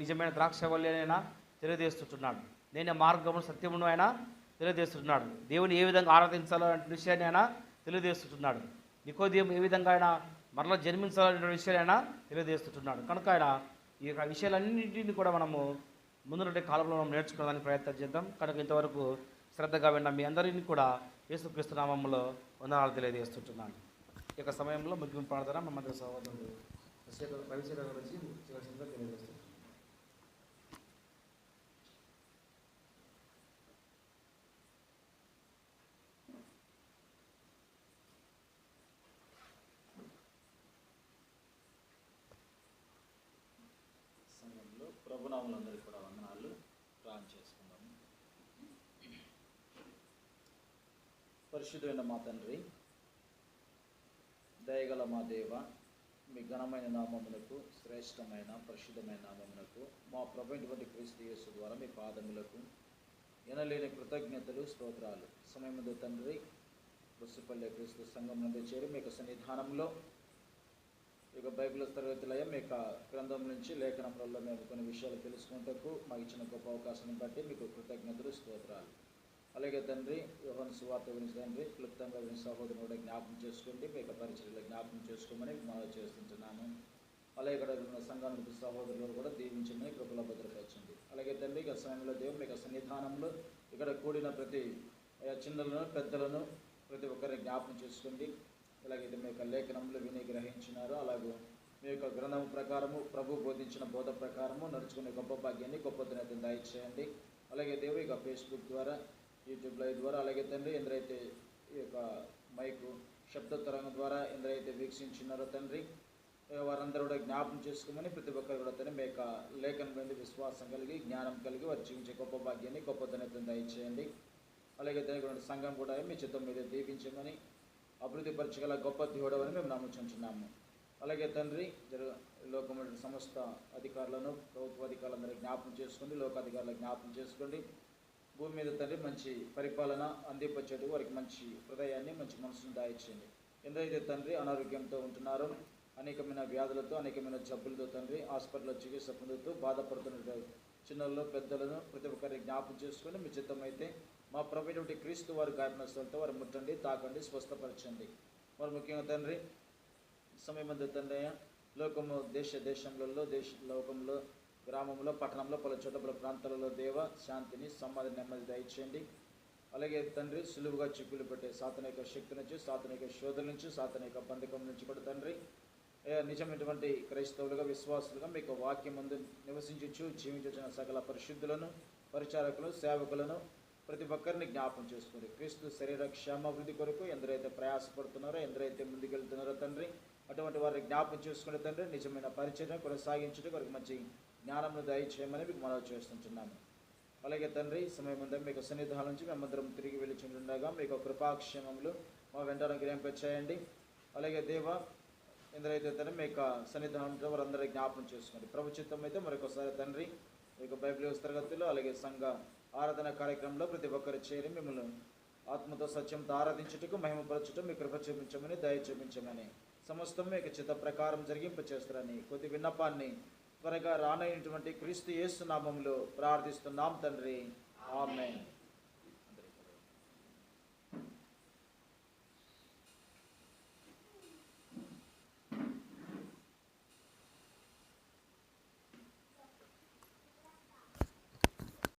నిజమైన ద్రాక్షవల్లి ఆయన తెలియజేస్తుంటున్నాడు. నేనే మార్గమును సత్యమును ఆయన తెలియజేస్తున్నాడు. దేవుని ఏ విధంగా ఆరాధించాలనే విషయాన్ని ఆయన తెలియజేస్తున్నాడు. నికోదేము ఏ విధంగా ఆయన మరలా జన్మించాలనే విషయాన్ని ఆయన తెలియజేస్తున్నాడు. కనుక ఆయన ఈ యొక్క విషయాలన్నింటినీ కూడా మనము ముందున్నటి కాలంలో మనం నేర్చుకోవడానికి ప్రయత్నం చేద్దాం. కనుక ఇంతవరకు శ్రద్ధగా విన్న మీ అందరినీ కూడా యేసుక్రీస్తు నామములో వందనాలు తెలియజేస్తుంటున్నాను. ఈ యొక్క సమయంలో ముగింపు ప్రార్థన మా మధ్య సహోదరుడు రవిశేఖర్ గురించి తెలియజేస్తున్నాను. ప్రభునాములందరికీ కూడా వందనాలు ప్రార్థన చేసుకుంటాం. పరిశుద్ధమైన మా తండ్రి, దయగల మా దేవ, మీ ఘనమైన నామమునకు, శ్రేష్టమైన పరిశుద్ధమైన నామమునకు, మా ప్రభువైనటువంటి క్రీస్తు యేసు ద్వారా మీ పాదములకు ఎనలేని కృతజ్ఞతలు, స్తోత్రాలు. సమయముందు తండ్రి, బుస్సుపల్లె క్రీస్తు సంఘం నుండి చేరి మీ యొక్క సన్నిధానంలో ఈ యొక్క బైబిల్ తరగతులయ్యా మీ యొక్క గ్రంథం నుంచి లేఖనములలో మేము కొన్ని విషయాలు తెలుసుకుంటకు మాకు ఇచ్చిన గొప్ప అవకాశాన్ని బట్టి మీకు కృతజ్ఞతలు, స్తోత్రాలు. అలాగే తండ్రి, యోహాను సువార్త గురించి తండ్రి క్లుప్తంగా విని సహోదరుని కూడా జ్ఞాపకం చేసుకోండి, మీ యొక్క పరిచర్యలో జ్ఞాపకం చేసుకోమని మనం చేస్తుంటున్నాము. అలాగే ఇక్కడ ఉన్న సంఘానికి సహోదరులు కూడా దీవించమని కృపలో భద్రపరచండి. అలాగే తండ్రి, ఇక సమయంలో దేవుడు మీ యొక్క సన్నిధానంలో ఇక్కడ కూడిన ప్రతి చిన్నలను పెద్దలను ప్రతి ఒక్కరిని జ్ఞాపకం చేసుకోండి. ఎలాగైతే మీ యొక్క లేఖనంలో విని గ్రహించినారో అలాగే మీ యొక్క గ్రంథం ప్రకారము ప్రభు బోధించిన బోధ ప్రకారము నడుచుకునే గొప్ప భాగ్యాన్ని గొప్ప దినతను దయచేయండి. అలాగే దేవుడు ఇక ఫేస్బుక్ ద్వారా, యూట్యూబ్ లైవ్ ద్వారా, అలాగే తండ్రి ఎందరైతే ఈ యొక్క మైకు శబ్ద తరంగం ద్వారా ఎందరైతే వీక్షించినారో తండ్రి వారందరూ కూడా జ్ఞాపకం చేసుకోమని ప్రతి ఒక్కరు కూడా తండ్రి మీ యొక్క లేఖనం నుండి విశ్వాసం కలిగి జ్ఞానం కలిగి వారు జీవించే గొప్ప భాగ్యాన్ని గొప్ప దినతను దయచేయండి. అలాగే తండ్రి సంఘం కూడా మీ చిత్తం మీద దీపించమని అభివృద్ధి పరచగల గొప్ప దేవుడవని మేము నమ్ముచుంటున్నాము. అలాగే తండ్రి లోకంలో సమస్త అధికారులను, ప్రభుత్వ అధికారులందరూ జ్ఞాపకం చేసుకోండి, లోకాధికారులు జ్ఞాపకం చేసుకోండి. భూమి మీద తండ్రి మంచి పరిపాలన అందింపచేటు వారికి మంచి హృదయాన్ని, మంచి మనసును దాయిచేయండి. ఎందరైతే తండ్రి అనారోగ్యంతో ఉంటున్నారో, అనేకమైన వ్యాధులతో, అనేకమైన జబ్బులతో తండ్రి హాస్పిటల్లో చికిత్స పొందుతూ బాధపడుతున్న చిన్నల్లో పెద్దలను ప్రతి ఒక్కరిని జ్ఞాపకం చేసుకొని మీ చిత్తం అయితే మా ప్రభువైనటువంటి క్రీస్తు వారి గాయనస్థలతో వారు ముట్టండి, తాకండి, స్వస్థపరచండి. వారు ముఖ్యంగా తండ్రి సమయమందు తండ్రి లోకము దేశంలో లోకంలో గ్రామంలో పట్టణంలో పలు చోట పలు ప్రాంతాలలో దేవ శాంతిని సమాధి నెమ్మది దయచేయండి. అలాగే తండ్రి సులువుగా చిక్కులు పెట్టే సాతానిక శక్తి నుంచి, సాతానిక శోధన నుంచి, సాతానిక బంధకం నుంచి కూడా తండ్రి నిజమైనటువంటి క్రైస్తవులుగా, విశ్వాసులుగా మీకు వాక్యం ముందు నివసించు జీవించిన సకల పరిశుద్ధులను, పరిచారకులను, సేవకులను ప్రతి ఒక్కరిని జ్ఞాపకం చేసుకోండి. క్రీస్తు శరీర క్షేమాభివృద్ధి కొరకు ఎందరైతే ప్రయాసపడుతున్నారో, ఎందరైతే ముందుకెళ్తున్నారో తండ్రి అటువంటి వారిని జ్ఞాపకం చేసుకునే తండ్రి నిజమైన పరిచయం కొనసాగించడం కొరకు మంచి జ్ఞానంను దయచేయమని మీకు మనవి చేస్తుంటున్నాము. అలాగే తండ్రి సమయం ఉందా మీకు సన్నిధానం నుంచి మేమందరం తిరిగి వెళ్ళిచుండగా మీకు కృపాక్షేమములు మా వెంట అనుగ్రహింపచేయండి. అలాగే దేవ ఎందరైతే తండ్రి మీ యొక్క సన్నిధానంతో వారందరూ జ్ఞాపకం చేసుకోండి. ప్రభు చిత్తం అయితే మరొకసారి తండ్రి మీ యొక్క బైబిల్ తరగతులు అలాగే సంఘ ఆరాధన కార్యక్రమంలో ప్రతి ఒక్కరు చేరి మిమ్మల్ని ఆత్మతో సత్యంతో ఆరాధించుటకు, మహిమపరచుటకు మీ కృప చూపించమని, దయ చూపించమని, సమస్తం మీకు చిత్త ప్రకారం జరిగింపచేస్తారని కొద్ది విన్నపాన్ని త్వరగా రానైనటువంటి క్రీస్తు యేసు నామములో ప్రార్థిస్తున్నాం తండ్రి. ఆమేన్.